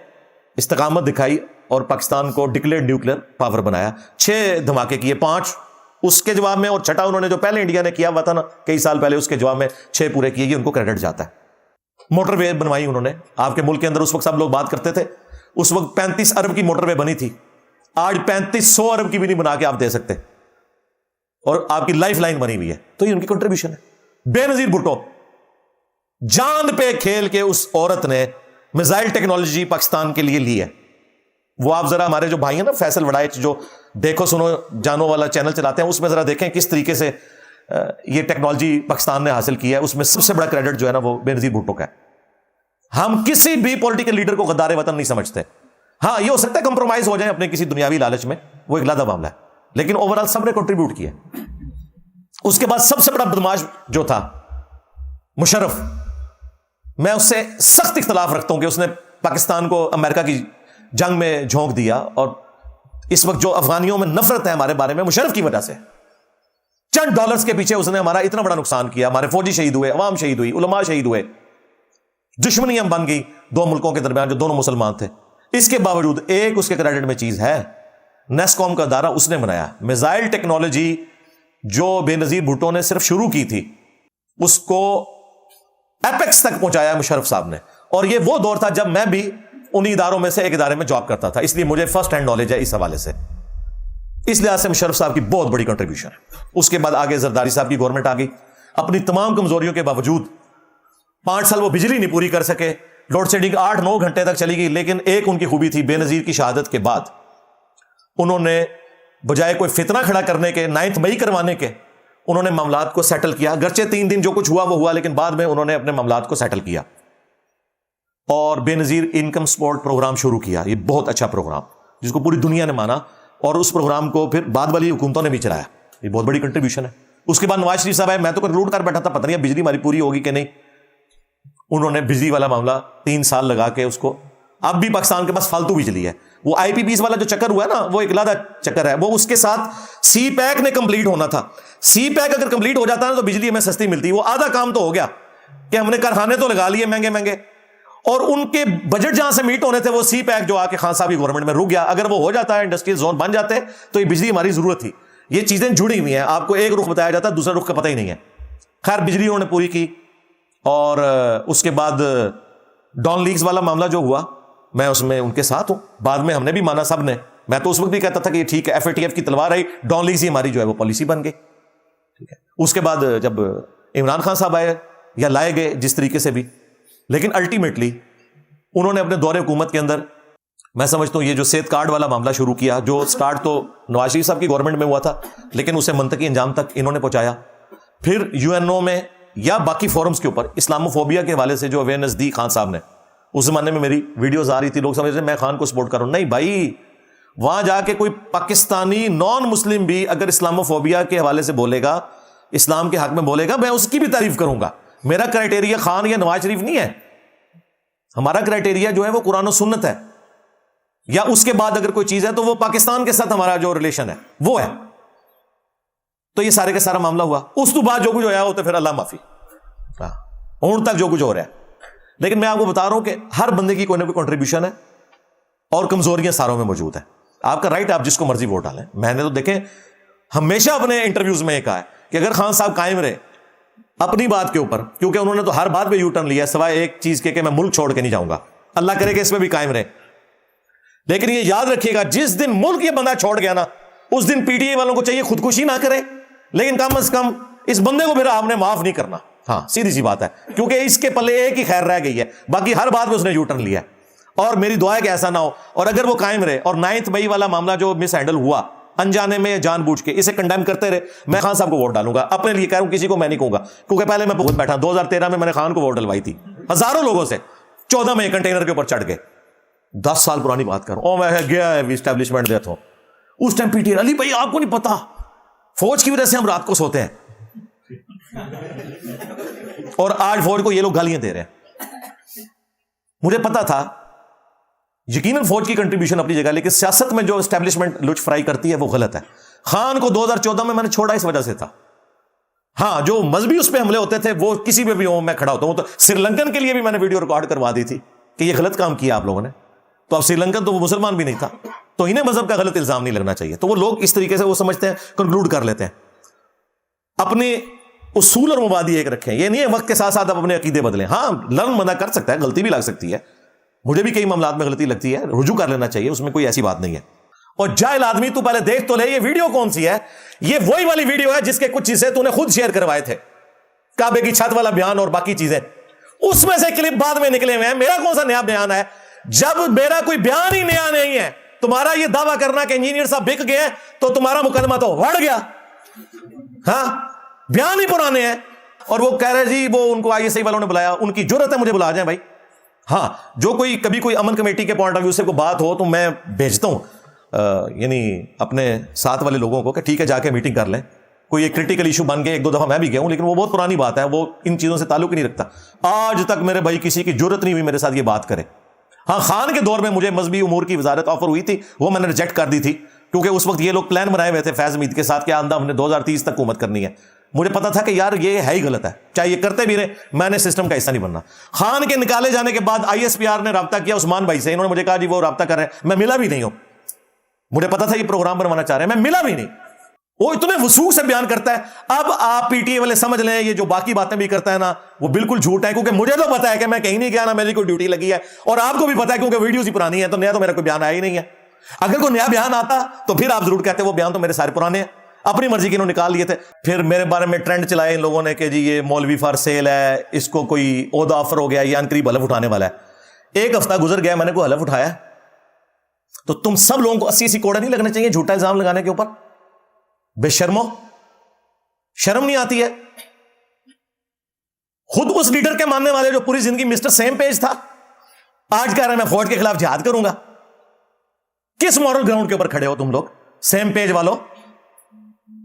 استقامت دکھائی اور پاکستان کو ڈکلیئر نیوکلیئر پاور بنایا. 6 دھماکے کیے, 5 اس کے جواب میں, اور 6 انہوں نے جو پہلے انڈیا نے کیا ہوا تھا نا کئی سال پہلے, اس کے جواب میں 6 پورے کیے. یہ ان کو کریڈٹ جاتا ہے. موٹر وے بنوائی انہوں نے آپ کے ملک کے اندر. اس وقت سب لوگ بات کرتے تھے اس وقت 35 ارب کی موٹر وے بنی تھی, آج 3500 ارب کی بھی نہیں بنا کے آپ دے سکتے, اور آپ کی لائف لائن بنی ہوئی ہے. تو یہ ان کی کنٹریبیوشن ہے. بے نظیر بھٹو, جان پہ کھیل کے اس عورت نے میزائل ٹیکنالوجی پاکستان کے لیے لی ہے. وہ آپ ذرا ہمارے جو بھائی ہیں نا فیصل وڑائچ, جو دیکھو سنو جانو والا چینل چلاتے ہیں, اس میں ذرا دیکھیں کس طریقے سے یہ ٹیکنالوجی پاکستان نے حاصل کی ہے. اس میں سب سے بڑا کریڈٹ جو ہے نا وہ بے نظیر بھٹو کا ہے. ہم کسی بھی پولیٹیکل لیڈر کو غدار وطن نہیں سمجھتے. ہاں یہ ہو سکتا ہے کمپرومائز ہو جائیں اپنے کسی دنیاوی لالچ میں, وہ ایک علیحدہ معاملہ ہے, لیکن اوور آل سب نے کنٹریبیوٹ کیا. اس کے بعد سب سے بڑا بدماش جو تھا مشرف, میں اس سے سخت اختلاف رکھتا ہوں کہ اس نے پاکستان کو امریکہ کی جنگ میں جھونک دیا, اور اس وقت جو افغانیوں میں نفرت ہے ہمارے بارے میں مشرف کی وجہ سے, چند ڈالرز کے پیچھے اس نے ہمارا اتنا بڑا نقصان کیا. ہمارے فوجی شہید ہوئے, عوام شہید ہوئی, علماء شہید ہوئے, دشمنی ہم بن گئی دو ملکوں کے درمیان جو دونوں مسلمان تھے. اس کے باوجود ایک اس کے کریڈٹ میں چیز ہے, نیسکوم کا ادارہ اس نے بنایا. میزائل ٹیکنالوجی جو بے نظیر بھٹو نے صرف شروع کی تھی, اس کو ایپیکس تک پہنچایا مشرف صاحب نے. اور یہ وہ دور تھا جب میں بھی انہی اداروں میں سے ایک ادارے میں جاب کرتا تھا, اس لیے مجھے فرسٹ ہینڈ نالج ہے اس حوالے سے. اس لحاظ سے مشرف صاحب کی بہت بڑی کنٹریبیوشن ہے. اس کے بعد آگے زرداری صاحب کی گورنمنٹ آ گئی. اپنی تمام کمزوریوں کے باوجود 5 سال وہ بجلی نہیں پوری کر سکے, لوڈ شیڈنگ 8-9 گھنٹے تک چلی گئی. لیکن ایک ان کی خوبی تھی, بے نظیر کی شہادت کے بعد انہوں نے بجائے کوئی فتنہ کھڑا کرنے کے, 9 مئی کروانے کے, انہوں نے معاملات کو سیٹل کیا. گرچہ 3 دن جو کچھ ہوا وہ ہوا, لیکن بعد میں انہوں نے اپنے معاملات کو سیٹل کیا اور بے نظیر انکم سپورٹ پروگرام شروع کیا. یہ بہت اچھا پروگرام جس کو پوری دنیا نے مانا, اور اس پروگرام کو پھر بعد والی حکومتوں نے بھی چلایا. یہ بہت بڑی کنٹریبیوشن ہے. اس کے بعد نواز شریف صاحب آئے, میں تو کنکلوڈ کر بیٹھا تھا پتہ نہیں اب بجلی ہماری پوری ہوگی کہ نہیں. انہوں نے بجلی والا معاملہ 3 سال لگا کے اس کو, اب بھی پاکستان کے پاس فالتو بجلی ہے. وہ آئی پی پیز والا جو چکر ہوا ہے نا, وہ ایک علیحدہ چکر ہے. وہ اس کے ساتھ سی پیک نے کمپلیٹ ہونا تھا. سی پیک اگر کمپلیٹ ہو جاتا ہے تو بجلی ہمیں سستی ملتی. وہ آدھا کام تو ہو گیا کہ ہم نے کارخانے تو لگا لیے مہنگے مہنگے, اور ان کے بجٹ جہاں سے میٹ ہونے تھے وہ سی پیک جو آ کے خان صاحب کی گورنمنٹ میں رک گیا. اگر وہ ہو جاتا ہے, انڈسٹریل زون بن جاتے ہیں, تو یہ بجلی ہماری ضرورت تھی. یہ چیزیں جڑی ہوئی ہیں, آپ کو ایک رخ بتایا جاتا ہے, دوسرا رخ کا پتہ ہی نہیں ہے. خیر بجلی انہوں نے پوری کی. اور اس کے بعد ڈان لیگز والا معاملہ جو ہوا, میں اس میں ان کے ساتھ ہوں. بعد میں ہم نے بھی مانا سب نے. میں تو اس وقت بھی کہتا تھا کہ یہ ٹھیک ہے, ایف اے ٹی ایف کی تلوار آئی, ڈان لیگز ہی ہماری جو ہے وہ پالیسی بن گئی. ٹھیک ہے. اس کے بعد جب عمران خان صاحب آئے یا لائے گئے جس طریقے سے بھی, لیکن الٹیمیٹلی انہوں نے اپنے دور حکومت کے اندر, میں سمجھتا ہوں یہ جو صحت کارڈ والا معاملہ شروع کیا, جو سٹارٹ تو نواز شریف صاحب کی گورنمنٹ میں ہوا تھا, لیکن اسے منطقی انجام تک انہوں نے پہنچایا. پھر یو این او میں یا باقی فورمز کے اوپر اسلاموفوبیا کے حوالے سے جو اویئرنیس دی خان صاحب نے, اس زمانے میں میری ویڈیوز آ رہی تھی, لوگ سمجھ رہے میں خان کو سپورٹ کر رہا ہوں. نہیں بھائی, وہاں جا کے کوئی پاکستانی نان مسلم بھی اگر اسلاموفوبیا کے حوالے سے بولے گا, اسلام کے حق میں بولے گا, میں اس کی بھی تعریف کروں گا. میرا کرائٹیریا خان یا نواز شریف نہیں ہے. ہمارا کرائٹیریا جو ہے وہ قرآن و سنت ہے, یا اس کے بعد اگر کوئی چیز ہے تو وہ پاکستان کے ساتھ ہمارا جو ریلیشن ہے وہ ہے. تو یہ سارے کا سارا معاملہ ہوا. اس تو بعد جو کچھ ہوا وہ تو پھر اللہ معافی, اون تک جو کچھ ہو رہا ہے. لیکن میں آپ کو بتا رہا ہوں کہ ہر بندے کی کوئی نہ کوئی کنٹریبیوشن ہے, اور کمزوریاں ساروں میں موجود ہیں. آپ کا رائٹ, آپ جس کو مرضی ووٹ ڈالیں. میں نے تو دیکھیں ہمیشہ اپنے انٹرویوز میں یہ کہا ہے کہ اگر خان صاحب قائم رہے اپنی بات کے اوپر, کیونکہ انہوں نے تو ہر بات پہ یو ٹرن لیا سوائے ایک چیز کے کہ میں ملک چھوڑ کے نہیں جاؤں گا, اللہ کرے کہ اس میں بھی قائم رہے. لیکن یہ یاد رکھیے گا, جس دن ملک یہ بندہ چھوڑ گیا نا, اس دن پی ٹی آئی والوں کو چاہیے خودکشی نہ کرے, لیکن کم از کم اس بندے کو پھر آپ نے معاف نہیں کرنا. ہاں سیدھی سی بات ہے, کیونکہ اس کے پلے ایک ہی خیر رہ گئی ہے, باقی ہر بات میں اس نے یو ٹرن لیا ہے. اور میری دعا ہے کہ ایسا نہ ہو. اور اگر وہ قائم رہے, اور 9 مئی والا معاملہ جو مس ہینڈل ہوا انجانے میں جان بوجھ کے, اسے کنڈیم کرتے رہے, میں خان صاحب کو ووٹ ڈالوں گا. اپنے لیے کہہ رہا ہوں, کسی کو میں نہیں کہوں گا, کیونکہ پہلے میں خود بیٹھا 2013 میں نے خان کو ووٹ ڈلوائی تھی ہزاروں لوگوں سے, 14 میں کنٹینر کے اوپر چڑھ گئے. 10 سال پرانی بات کر رہا ہوں. میں گیا ہے اسٹیبلشمنٹ دیتا ہوں, اس ٹائم پی ٹی علی بھائی آپ کو نہیں پتا, فوج کی وجہ سے ہم رات کو سوتے ہیں, اور آج فوج کو یہ لوگ گالیاں دے رہے ہیں. مجھے پتا تھا یقیناً فوج کی کنٹریبیوشن اپنی جگہ, لیکن سیاست میں جو اسٹیبلشمنٹ لچ فرائی کرتی ہے وہ غلط ہے. خان کو 2014 میں نے چھوڑا اس وجہ سے تھا. ہاں جو مذہبی اس پہ حملے ہوتے تھے وہ کسی پہ بھی ہوں میں کھڑا ہوتا ہوں. تو سری لنکن کے لیے بھی میں نے ویڈیو ریکارڈ کروا دی تھی کہ یہ غلط کام کیا آپ لوگوں نے. تو اب سری لنکن تو وہ مسلمان بھی نہیں تھا, تو انہیں مذہب کا غلط الزام نہیں لگنا چاہیے. تو وہ لوگ اس طریقے سے وہ سمجھتے ہیں, کنکلوڈ کر لیتے ہیں. اپنے اصول اور مبادی ایک رکھیں. یہ نہیں ہے وقت کے ساتھ ساتھ آپ اپنے عقیدے بدلیں. ہاں لرن بندہ کر سکتا ہے, غلطی بھی لگ سکتی ہے, مجھے بھی کئی معاملات میں غلطی لگتی ہے, رجوع کر لینا چاہیے, اس میں کوئی ایسی بات نہیں ہے. اور جاہل آدمی تو پہلے دیکھ تو لے یہ ویڈیو کون سی ہے. یہ وہی والی ویڈیو ہے جس کے کچھ چیزیں تو نے خود شیئر کروائے تھے, کعبے کی چھت والا بیان اور باقی چیزیں, اس میں سے کلپ بعد میں نکلے ہوئے ہیں. میرا کون سا نیا بیان ہے؟ جب میرا کوئی بیان ہی نیا نہیں ہے, تمہارا یہ دعویٰ کرنا کہ انجینئر صاحب بک گئے تو تمہارا مقدمہ تو بڑھ گیا. ہاں بیان ہی پرانے ہیں. اور وہ کہہ رہے جی وہ ان کو آئی ایس آئی والوں نے بلایا, ان کی جرت ہے مجھے بلا جائیں بھائی. ہاں جو کوئی کبھی کوئی امن کمیٹی کے پوائنٹ آف ویو سے کوئی بات ہو تو میں بھیجتا ہوں یعنی اپنے ساتھ والے لوگوں کو کہ ٹھیک ہے جا کے میٹنگ کر لیں. کوئی ایک کرٹیکل ایشو بن گیا, 1-2 دفعہ میں بھی گیا ہوں, لیکن وہ بہت پرانی بات ہے, وہ ان چیزوں سے تعلق ہی نہیں رکھتا. آج تک میرے بھائی کسی کی جرت نہیں ہوئی میرے ساتھ یہ بات کرے. ہاں خان کے دور میں مجھے مذہبی امور کی وزارت آفر ہوئی تھی, وہ میں نے ریجیکٹ کر دی تھی, کیونکہ اس وقت یہ لوگ پلان بنائے ہوئے تھے فیض حمید کے ساتھ کہ آندہ ہم نے 2030 تک حکومت کرنی ہے. مجھے پتا تھا کہ یار یہ ہے ہی غلط ہے, چاہے یہ کرتے بھی رہے, میں نے سسٹم کا حصہ نہیں بننا. خان کے نکالے جانے کے بعد ISPR نے رابطہ کیا عثمان بھائی سے, انہوں نے مجھے کہا جی وہ رابطہ کر رہے ہیں, میں ملا بھی نہیں ہوں. مجھے پتا تھا یہ پروگرام بنوانا چاہ رہے ہیں, میں ملا بھی نہیں. وہ اتنے وسوخ سے بیان کرتا ہے. اب آپ پی ٹی اے والے سمجھ لیں یہ جو باقی باتیں بھی کرتا ہے نا وہ بالکل جھوٹ ہے, کیونکہ مجھے تو پتا ہے کہ میں کہیں نہیں گیا, نہ میری کوئی ڈیوٹی لگی ہے, اور آپ کو بھی پتا ہے کیونکہ ویڈیوز ہی پرانی ہے, تو نیا تو میرا کوئی بیان آیا ہی نہیں ہے. اگر کوئی نیا بیان آتا تو پھر آپ ضرور کہتے وہ بیان تو میرے سارے پرانے ہیں, اپنی مرضی کے انہوں نے نکال لیے تھے. پھر میرے بارے میں ٹرینڈ چلائے ان لوگوں نے کہ جی یہ مولوی فار سیل ہے, اس کو کوئی عہدہ آفر ہو گیا, یہ ان قریب حلف اٹھانے والا ہے. 1 ہفتہ گزر گیا, میں نے کوئی حلف اٹھایا؟ تو تم سب لوگوں کو 80 کوڑے نہیں لگنے چاہیے جھوٹا الزام لگانے کے اوپر؟ بے شرمو, شرم نہیں آتی ہے؟ خود اس لیڈر کے ماننے والے جو پوری زندگی مسٹر سیم پیج تھا, آج کہہ رہے ہیں میں فوج کے خلاف جہاد کروں گا. کس مورل گراؤنڈ کے اوپر کھڑے ہو تم لوگ سیم پیج والوں؟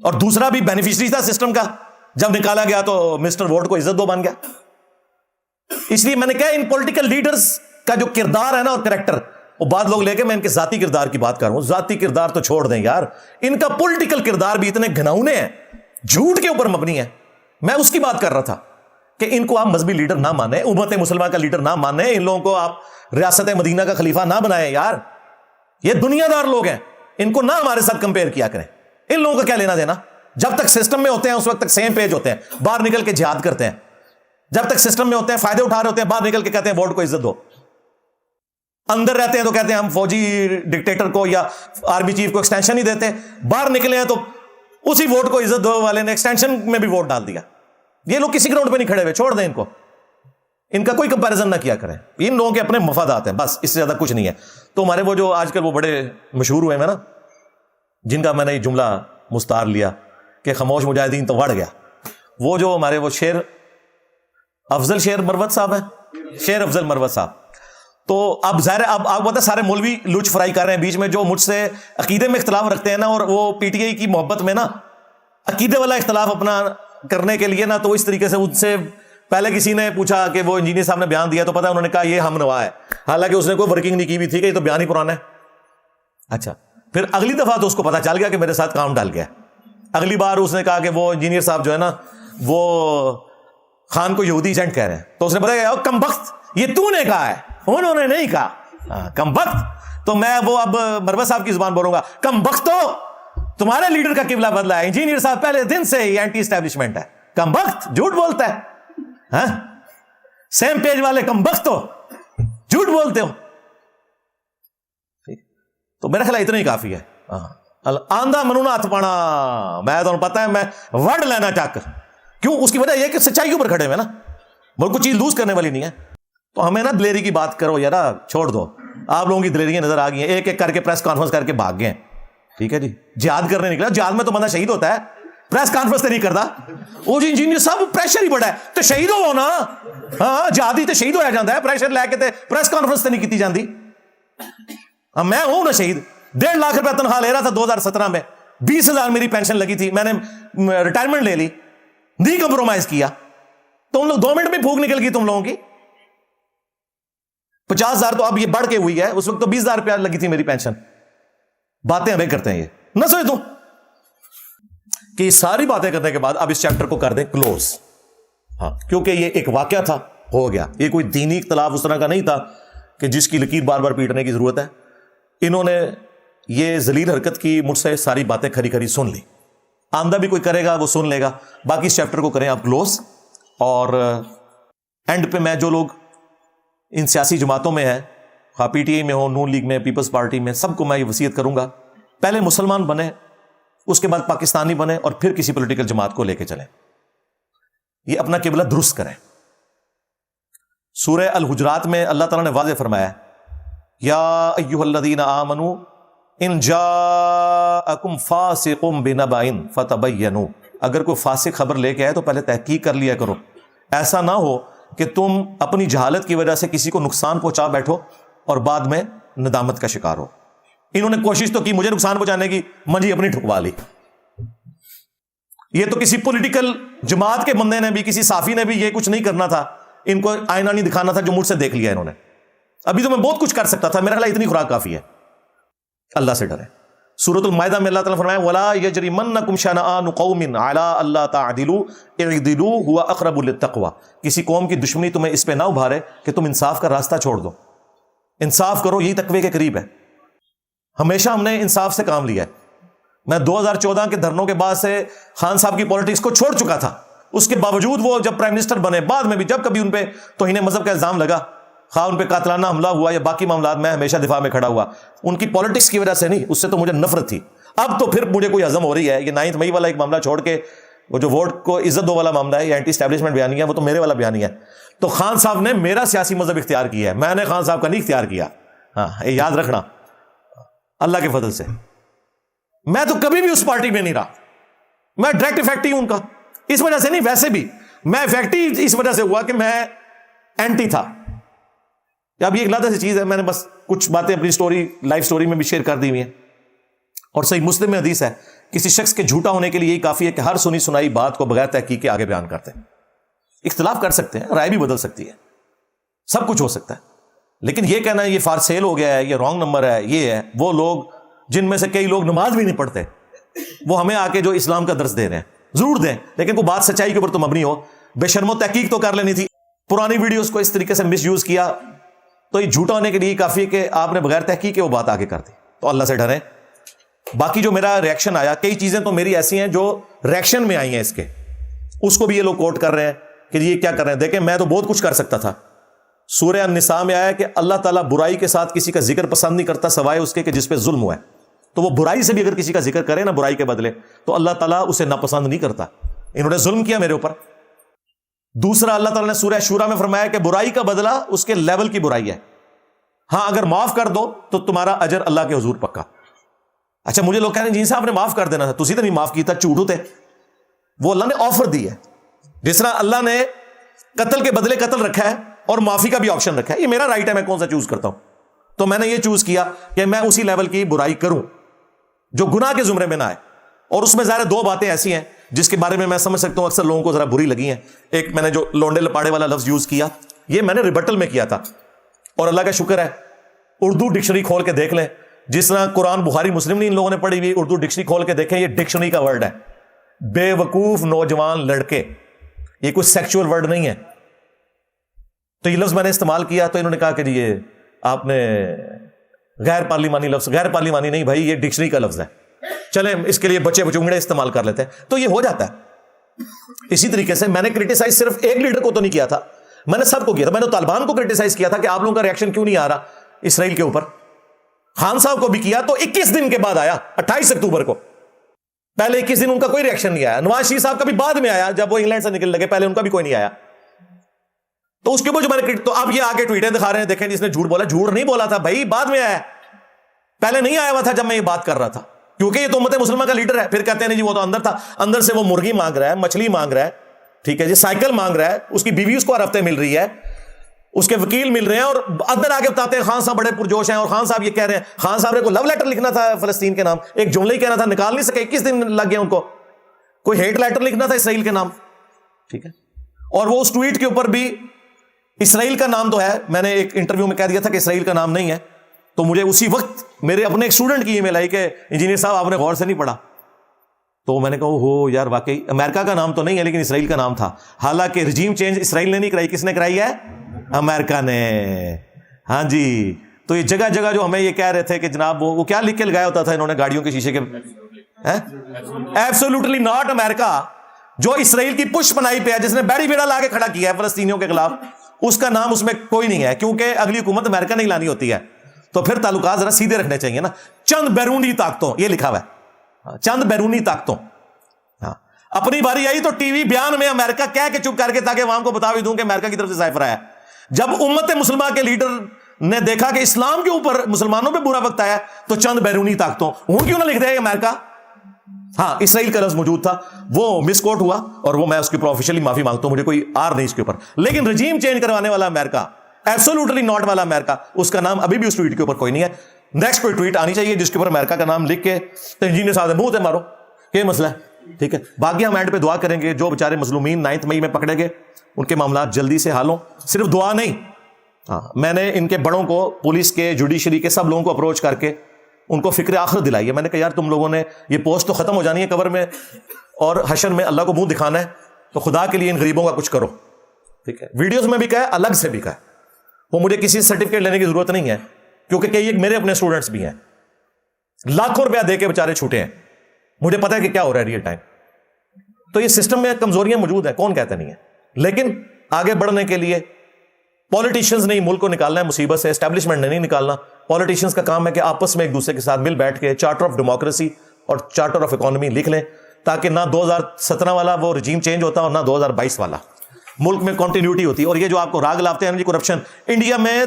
اور دوسرا بھی بینیفیشری تھا سسٹم کا, جب نکالا گیا تو مسٹر ووٹ کو عزت دو بن گیا. اس لیے میں نے کہا ان پولیٹیکل لیڈرز کا جو کردار ہے نا اور کریکٹر, وہ بعد لوگ لے کے میں ان کے ذاتی کردار کی بات کر رہا ہوں. ذاتی کردار تو چھوڑ دیں یار, ان کا پولیٹیکل کردار بھی اتنے گھناؤنے ہیں, جھوٹ کے اوپر مبنی ہے. میں اس کی بات کر رہا تھا کہ ان کو آپ مذہبی لیڈر نہ مانیں, امت مسلمہ کا لیڈر نہ مانیں, ان لوگوں کو آپ ریاست مدینہ کا خلیفہ نہ بنائیں. یار یہ دنیا دار لوگ ہیں, ان کو نہ ہمارے ساتھ کمپیئر کیا کریں. ان لوگوں کا کیا لینا دینا؟ جب تک سسٹم میں ہوتے ہیں اس وقت تک سیم پیج ہوتے ہیں, باہر نکل کے جہاد کرتے ہیں. جب تک سسٹم میں ہوتے ہیں فائدے اٹھا رہے ہوتے ہیں, باہر نکل کے کہتے ہیں ووٹ کو عزت دو. اندر رہتے ہیں تو کہتے ہیں ہم فوجی ڈکٹیٹر کو یا آرمی چیف کو ایکسٹینشن ہی دیتے, باہر نکلے ہیں تو اسی ووٹ کو عزت دو والے نے ایکسٹینشن میں بھی ووٹ ڈال دیا. یہ لوگ کسی گراؤنڈ پہ نہیں کھڑے ہوئے, چھوڑ دیں ان کو, ان کا کوئی کمپیریزن نہ کیا کریں. ان لوگوں کے اپنے مفادات ہیں بس, اس سے زیادہ کچھ نہیں ہے. تو ہمارے وہ جو آج کل وہ بڑے مشہور ہوئے ہیں نا, جن کا میں نے یہ جملہ مستعار لیا کہ خاموش مجاہدین تو بڑھ گیا, وہ جو ہمارے وہ شیر افضل شیر مروت صاحب ہیں, شیر افضل مروت صاحب, تو اب ظاہر ہے اب آپ بتا سارے مولوی لوچ فرائی کر رہے ہیں بیچ میں, جو مجھ سے عقیدے میں اختلاف رکھتے ہیں نا, اور وہ پی ٹی آئی کی محبت میں نا عقیدے والا اختلاف اپنا کرنے کے لیے نا, تو اس طریقے سے ان سے پہلے کسی نے پوچھا کہ وہ انجینئر صاحب نے بیان دیا, تو پتا انہوں نے کہا یہ ہم نوا ہے, حالانکہ اس نے کوئی ورکنگ نہیں کی بھی تھی کہ یہ تو بیان ہی پرانا ہے. اچھا پھر اگلی دفعہ تو اس کو پتا چل گیا کہ میرے ساتھ کام ڈال گیا. اگلی بار اس نے کہا کہ وہ انجینئر صاحب جو ہے نا وہ خان کو یہودی ایجنٹ کہہ رہے ہیں, تو اس نے بتایا کم بخت یہ تو نے کہا ہے, انہوں نے نہیں کہا. کم بخت, تو میں وہ اب مروت صاحب کی زبان بولوں گا, کم بخت تو تمہارے لیڈر کا قبلہ بدلا ہے, انجینئر صاحب پہلے دن سے ہی اینٹی اسٹیبلشمنٹ ہے. کم بخت جھوٹ بولتا ہے, ہاں سیم پیج والے کم بخت تو جھوٹ بولتے ہو. تو میرا خیال اتنا ہی کافی ہے. آندھا منونا ہاتھ پانا, میں تو پتا ہے میں ورڈ لینا چاک, کیوں اس کی وجہ یہ کہ سچائی کے اوپر کھڑے ہوئے نا, وہ کوئی چیز لوز کرنے والی نہیں ہے. تو ہمیں نا دلیری کی بات کرو یار, چھوڑ دو. آپ لوگوں کی دلیریاں نظر آ گئی ہیں, ایک ایک کر کے پریس کانفرنس کر کے بھاگ گئے. ٹھیک ہے جی, جہاد کرنے نکلا, جہاد میں تو بندہ شہید ہوتا ہے, پریس کانفرنس تو نہیں کرتا. وہ جی انجینئر صاحب پریشر ہی بڑا ہے تو شہید ہو نا, ہاں جہادی تو شہید ہوا جاتا ہے, پریشر لے کے پریس کانفرنس تو نہیں کی جاتی. میں ہوں نا شہید, 1.5 لاکھ روپے تنخواہ لے رہا تھا 2017 میں, 20,000 میری پینشن لگی تھی, میں نے ریٹائرمنٹ لے لی, نہیں کمپرومائز کیا. تم لوگ 2 منٹ میں پھوک نکل گئی تم لوگوں کی. 50,000 تو اب یہ بڑھ کے ہوئی ہے, اس وقت تو 20,000 روپیہ لگی تھی میری پینشن. باتیں ہمیں کرتے ہیں یہ نہ سوچ دو کہ ساری باتیں کرنے کے بعد اب اس چیپٹر کو کر دیں کلوز. ہاں کیونکہ یہ ایک واقعہ تھا, ہو گیا. یہ کوئی دینی اختلاف اس طرح کا نہیں تھا کہ جس کی لکیر بار بار پیٹنے کی ضرورت ہے. انہوں نے یہ ذلیل حرکت کی, مجھ سے ساری باتیں کھری کھری سن لی. آندہ بھی کوئی کرے گا وہ سن لے گا. باقی اس چیپٹر کو کریں آپ کلوز. اور اینڈ پہ میں جو لوگ ان سیاسی جماعتوں میں ہیں خواہ پی ٹی آئی میں ہو، نون لیگ میں، پیپلز پارٹی میں، سب کو میں یہ وصیت کروں گا پہلے مسلمان بنے، اس کے بعد پاکستانی بنے، اور پھر کسی پولیٹیکل جماعت کو لے کے چلیں. یہ اپنا قبلہ درست کریں. سورہ الحجرات میں اللہ تعالیٰ نے واضح فرمایا یا ایھا الذین آمنوا ان جاءکم فاسق بنبأ فتبینوا، اگر کوئی فاسق خبر لے کے آئے تو پہلے تحقیق کر لیا کرو. ایسا نہ ہو کہ تم اپنی جہالت کی وجہ سے کسی کو نقصان پہنچا بیٹھو اور بعد میں ندامت کا شکار ہو. انہوں نے کوشش تو کی مجھے نقصان پہنچانے کی، منجی اپنی ٹھکوا لی. یہ تو کسی پولیٹیکل جماعت کے بندے نے بھی، کسی صحافی نے بھی یہ کچھ نہیں کرنا تھا، ان کو آئینہ نہیں دکھانا تھا جو مجھ سے دیکھ لیا انہوں نے. ابھی تو میں بہت کچھ کر سکتا تھا، میرا خیال اتنی خوراک کافی ہے. اللہ سے ڈریں. سورۃ المائدہ میں اللہ تعالیٰ فرمایا وَلَا يَجْرِمَنَّكُمْ شَنَآنُ قَوْمٍ عَلَىٰ أَلَّا تَعْدِلُوا اعْدِلُوا هُوَ أَقْرَبُ لِلتَّقْوَىٰ. کسی قوم کی دشمنی تمہیں اس پہ نہ ابھارے کہ تم انصاف کا راستہ چھوڑ دو. انصاف کرو، یہی تقوی کے قریب ہے. ہمیشہ ہم نے انصاف سے کام لیا ہے. میں 2014 کے دھرنوں کے بعد سے خان صاحب کی پالیٹکس کو چھوڑ چکا تھا. اس کے باوجود وہ جب پرائم منسٹر بنے، بعد میں بھی جب کبھی ان پہ توہین مذہب کا الزام لگا، خواہ ان پہ قاتلانہ حملہ ہوا یا باقی معاملات، میں ہمیشہ دفاع میں کھڑا ہوا. ان کی پالیٹکس کی وجہ سے نہیں، اس سے تو مجھے نفرت تھی. اب تو پھر مجھے کوئی عزم ہو رہی ہے. یہ 9 مئی والا ایک معاملہ چھوڑ کے وہ جو ووٹ کو عزت دو والا معاملہ ہے، یہ اینٹی اسٹیبلشمنٹ بیانیہ ہے، وہ تو میرے والا بیانیہ ہے. تو خان صاحب نے میرا سیاسی مذہب اختیار کیا ہے، میں نے خان صاحب کا نہیں اختیار کیا. ہاں یہ یاد رکھنا اللہ کے فضل سے. میں تو کبھی بھی اس پارٹی میں نہیں رہا. میں ڈائریکٹ افیکٹ ہی ہوں ان کا. اس وجہ سے نہیں، ویسے بھی میں افیکٹ ہی اس وجہ سے ہوا کہ میں اینٹی تھا. اب یہ ایک لادہ سی چیز ہے، میں نے بس کچھ باتیں اپنی سٹوری، لائف سٹوری میں بھی شیئر کر دی ہوئی ہیں. اور صحیح مسلم میں حدیث ہے کسی شخص کے جھوٹا ہونے کے لیے یہی کافی ہے کہ ہر سنی سنائی بات کو بغیر تحقیق کے آگے بیان کرتے ہیں. اختلاف کر سکتے ہیں، رائے بھی بدل سکتی ہے، سب کچھ ہو سکتا ہے، لیکن یہ کہنا ہے یہ فار سیل ہو گیا ہے، یہ رانگ نمبر ہے، یہ ہے. وہ لوگ جن میں سے کئی لوگ نماز بھی نہیں پڑھتے، وہ ہمیں آ کے جو اسلام کا درس دے رہے ہیں، ضرور دیں، لیکن کوئی بات سچائی کے اوپر تو مبنی ہو. بے شرم و تحقیق تو کر لینی تھی. پرانی ویڈیوز کو اس طریقے سے مس یوز کیا تو یہ جھوٹا ہونے کے لیے کافی ہے کہ آپ نے بغیر تحقیق کے وہ بات آگے کر دی. تو اللہ سے ڈریں. باقی جو میرا ریئیکشن آیا، کئی چیزیں تو میری ایسی ہیں جو ریئیکشن میں آئی ہیں اس کے، اس کو بھی یہ لوگ کوٹ کر رہے ہیں کہ یہ کیا کر رہے ہیں. دیکھیں میں تو بہت کچھ کر سکتا تھا. سورہ النساء میں آیا کہ اللہ تعالیٰ برائی کے ساتھ کسی کا ذکر پسند نہیں کرتا سوائے اس کے کہ جس پہ ظلم ہوا ہے. تو وہ برائی سے بھی اگر کسی کا ذکر کرے نا برائی کے بدلے، تو اللہ تعالیٰ اسے ناپسند نہیں کرتا. انہوں نے ظلم کیا میرے اوپر. دوسرا اللہ تعالیٰ نے سورہ شورا میں فرمایا کہ برائی کا بدلہ اس کے لیول کی برائی ہے. ہاں اگر معاف کر دو تو تمہارا اجر اللہ کے حضور پکا. اچھا مجھے لوگ کہہ رہے ہیں جی صاحب نے معاف کر دینا تھا، تسی تو نہیں معاف کیتا، جھوٹ ہوتے. وہ اللہ نے آفر دی ہے. جس طرح اللہ نے قتل کے بدلے قتل رکھا ہے اور معافی کا بھی آپشن رکھا ہے. یہ میرا رائٹ ہے، میں کون سا چوز کرتا ہوں. تو میں نے یہ چوز کیا کہ میں اسی لیول کی برائی کروں جو گناہ کے زمرے میں نہ آئے. اور اس میں ظاہر 2 باتیں ایسی ہیں جس کے بارے میں سمجھ سکتا ہوں اکثر لوگوں کو ذرا بری لگی ہیں. ایک میں نے جو لونڈے لپاڑے والا لفظ یوز کیا، یہ میں نے ریبٹل میں کیا تھا، اور اللہ کا شکر ہے اردو ڈکشنری کھول کے دیکھ لیں. جس طرح قرآن بخاری مسلم نہیں ان لوگوں نے پڑھی ہوئی، اردو ڈکشنری کھول کے دیکھیں، یہ ڈکشنری کا ورڈ ہے. بے وقوف نوجوان لڑکے، یہ کوئی سیکچول ورڈ نہیں ہے. تو یہ لفظ میں نے استعمال کیا تو انہوں نے کہا کہ یہ آپ نے غیر پارلیمانی لفظ. غیر پارلیمانی نہیں بھائی، یہ ڈکشنری کا لفظ ہے. چلیں اس کے لیے بچے بچونگڑے استعمال کر لیتے ہیں. تو یہ ہو جاتا ہے. اسی طریقے سے میں نے کرٹیسائز صرف ایک لیڈر کو تو نہیں کیا تھا، میں نے سب کو کیا تھا. میں نے طالبان کو کرٹیسائز کیا تھا کہ آپ لوگوں کا ریئیکشن کیوں نہیں آ رہا اسرائیل کے اوپر. خان صاحب کو بھی کیا تو 21 دن کے بعد آیا، 28 اکتوبر کو. پہلے 21 دن ان کا کوئی ریئیکشن نہیں آیا. نواز شریف صاحب کا بھی بعد میں آیا جب وہ انگلینڈ سے نکل لگے، پہلے ان کا بھی کوئی نہیں آیا. تو اس کے اوپر جو میں نے تو اب یہ آگے ٹویٹیں دکھا رہے ہیں، دیکھیں جس نے جھوٹ بولا. جھوٹ نہیں بولا تھا بھائی، بعد میں آیا، پہلے نہیں آیا ہوا تھا جب میں یہ بات کر رہا تھا. کیونکہ یہ تو امت مسلمہ کا لیڈر ہے. پھر کہتے ہیں نہیں جی وہ تو اندر تھا. اندر سے وہ مرغی مانگ رہا ہے، مچھلی مانگ رہا ہے، ٹھیک ہے جی، سائیکل مانگ رہا ہے، اس کی بیوی اس کو ہر ہفتے مل رہی ہے، اس کے وکیل مل رہے ہیں، اور اندر آگے بتاتے ہیں خان صاحب بڑے پرجوش ہیں. اور خان صاحب یہ کہہ رہے ہیں خان صاحب نے کو لو لیٹر لکھنا تھا فلسطین کے نام، ایک جملہ ہی کہنا تھا، نکال نہیں سکے، 21 دن لگ گئے ان کو. کوئی ہیٹ لیٹر لکھنا تھا اسرائیل کے نام، ٹھیک ہے. اور وہ اس ٹویٹ کے اوپر بھی اسرائیل کا نام تو ہے، میں نے ایک انٹرویو میں کہہ دیا تھا کہ اسرائیل کا نام نہیں ہے. تو مجھے اسی وقت میرے اپنے ایک اسٹوڈنٹ کی ای میل آئی کہ انجینئر صاحب آپ نے غور سے نہیں پڑھا. تو میں نے کہا ہو یار واقعی امریکہ کا نام تو نہیں ہے لیکن اسرائیل کا نام تھا. حالانکہ رجیم چینج اسرائیل نے نہیں کرائی، کس نے کرائی ہے؟ امریکہ نے. ہاں جی. تو یہ جگہ جگہ جو ہمیں یہ کہہ رہے تھے کہ جناب وہ کیا لکھ کے لگایا ہوتا تھا انہوں نے گاڑیوں کے شیشے کے، ایبسولوٹلی ناٹ امریکہ، جو اسرائیل کی پش پناہی پہ ہے، جس نے بیڑی بیڑا لا کے کھڑا کیا ہے فلسطینیوں کے خلاف. اس کا نام اس میں کوئی نہیں ہے، کیونکہ اگلی حکومت امریکہ نہیں لانی ہوتی ہے، تو پھر تعلقات ذرا سیدھے رکھنے چاہیے نا. چند بیرونی طاقتوں، یہ لکھا ہوا ہے، چند بیرونی طاقتوں. ہاں اپنی باری آئی تو ٹی وی بیان میں امریکہ کہہ کے چپ کر کے، تاکہ عوام کو بتا بھی دوں کہ امریکہ کی طرف سے سائفر آیا. جب امت مسلمہ کے لیڈر نے دیکھا کہ اسلام کے اوپر مسلمانوں پہ برا وقت آیا تو چند بیرونی طاقتوں، وہ کیوں نہ لکھ دے امریکہ. ہاں اسرائیل کا لفظ موجود تھا، وہ مس کوٹ ہوا، اور وہ میں اس کی آفیشلی معافی مانگتا ہوں، مجھے کوئی آر نہیں اس کے اوپر. لیکن رجیم چینج کروانے والا امریکہ، ایبسولوٹلی ناٹ والا امریکہ، اس کا نام ابھی بھی اس ٹویٹ کے اوپر کوئی نہیں ہے. نیکسٹ کوئی ٹویٹ آنی چاہیے جس کے اوپر امریکہ کا نام لکھ کے انجینئر صاحب منہ تے مارو، یہ مسئلہ ہے. ٹھیک ہے، باقی ہم اینڈ پہ دعا کریں گے جو بیچارے مظلومین 9 مئی میں پکڑے گئے ان کے معاملات جلدی سے حل ہوں. صرف دعا نہیں، ہاں میں نے ان کے بڑوں کو، پولیس کے، جوڈیشری کے، سب لوگوں کو اپروچ کر کے ان کو فکر آخرت دلائی ہے. میں نے کہا یار تم لوگوں نے یہ پوسٹ تو ختم ہو جانی ہے قبر میں، اور حشر میں اللہ کو منہ دکھانا ہے، تو خدا کے لیے ان غریبوں کا کچھ کرو. ٹھیک ہے، ویڈیوز میں بھی کہا ہے، الگ سے بھی کہا ہے. وہ مجھے کسی سرٹیفکیٹ لینے کی ضرورت نہیں ہے، کیونکہ کئی ایک میرے اپنے اسٹوڈنٹس بھی ہیں، لاکھوں روپیہ دے کے بیچارے چھوٹے ہیں. مجھے پتا ہے کہ کیا ہو رہا ہے ریئل ٹائم. تو یہ سسٹم میں کمزوریاں موجود ہیں، کون کہتا نہیں ہے، لیکن آگے بڑھنے کے لیے پولیٹیشینز نے ملک کو نکالنا ہے مصیبت سے، اسٹیبلشمنٹ نے نہیں نکالنا. پولیٹیشینز کا کام ہے کہ آپس میں ایک دوسرے کے ساتھ مل بیٹھ کے چارٹر آف ڈیموکریسی اور چارٹر آف اکانومی لکھ لیں، تاکہ نہ 2017 والا وہ رجیم چینج ہوتا اور نہ 2022 والا، ملک میں کنٹینیوٹی ہوتی. اور یہ جو آپ کو راگ لاتے ہیں کرپشن، انڈیا میں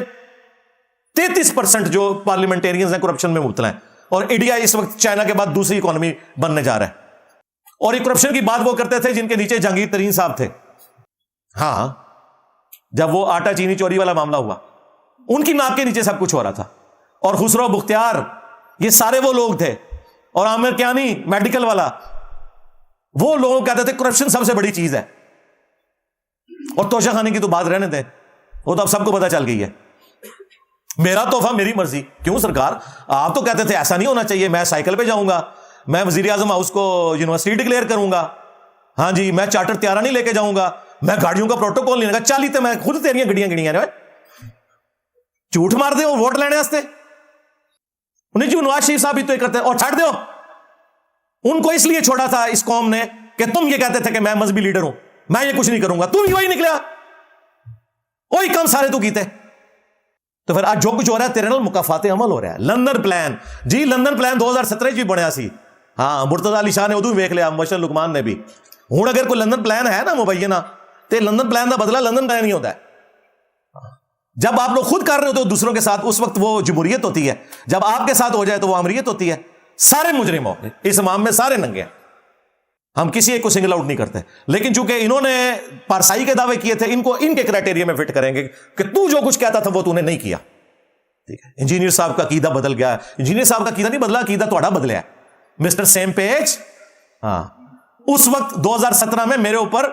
33% جو پارلیمنٹیرینز ہیں کرپشن میں مبتلا ہیں، اور انڈیا اس وقت چائنا کے بعد دوسری اکانومی بننے جا رہا ہے. اور یہ کرپشن کی بات وہ کرتے تھے جن کے نیچے جہانگیر ترین صاحب تھے. ہاں جب وہ آٹا چینی چوری والا معاملہ ہوا، ان کی ناک کے نیچے سب کچھ ہو رہا تھا. اور خسرو بختیار، یہ سارے وہ لوگ تھے، اور عامر کیانی میڈیکل والا، وہ لوگ کہتے تھے کرپشن سب سے بڑی چیز ہے. اور توشہ خانے کی تو بات رہنے دیں، وہ تو اب سب کو پتا چل گئی ہے. میرا تحفہ میری مرضی. کیوں سرکار؟ آپ تو کہتے تھے ایسا نہیں ہونا چاہیے، میں سائیکل پہ جاؤں گا، میں وزیر اعظم ہاؤس کو یونیورسٹی ڈکلیئر کروں گا، ہاں جی میں چارٹر تیارہ نہیں لے کے جاؤں گا، میں گاڑیوں کا پروٹوکول نہیں لگا. 40 تے میں خود تیریاں گڑیاں گڑیاں نے جھوٹ مار دے ووٹ لینے واسطے. انہیں جو نواز شریف صاحب بھی تو یہ کرتے ہیں. اور چھاڑ دو، ان کو اس لیے چھوڑا تھا اس قوم نے کہ تم یہ کہتے تھے کہ میں مذہبی لیڈر ہوں، میں یہ کچھ نہیں کروں گا. تم ہی وہی نکلا، وہی کام سارے تو کیتے. تو پھر آج جو کچھ ہو رہا ہے تیرے نال مکافات عمل ہو رہا ہے. لندن پلان، جی لندن پلان 2017 بھی بنیا سی. ہاں مرتضی علی شاہ نے ادو ویکھ لیا، مبشر لقمان نے بھی. ہوں اگر کوئی لندن پلان ہے نا مبینہ، تو لندن پلان کا بدلہ لندن پلان ہی ہوتا ہے. جب آپ لوگ خود کر رہے ہوتے ہو دوسروں کے ساتھ، اس وقت وہ جمہوریت ہوتی ہے. جب آپ کے ساتھ ہو جائے تو وہ امریت ہوتی ہے. سارے مجرم ہو اس امام میں، سارے ننگے ہیں. ہم کسی ایک کو سنگل آؤٹ نہیں کرتے، لیکن چونکہ انہوں نے پارسائی کے دعوے کیے تھے، ان کو ان کے کرائٹیریا میں فٹ کریں گے کہ تو جو کچھ کہتا تھا وہ تو نے نہیں کیا. ٹھیک ہے، انجینئر صاحب کا عقیدہ بدل گیا. انجینئر صاحب کا عقیدہ نہیں بدلا، عقیدہ تھوڑا بدلیا ہے. Mister same page. ہاں اس وقت 2017 میں میرے اوپر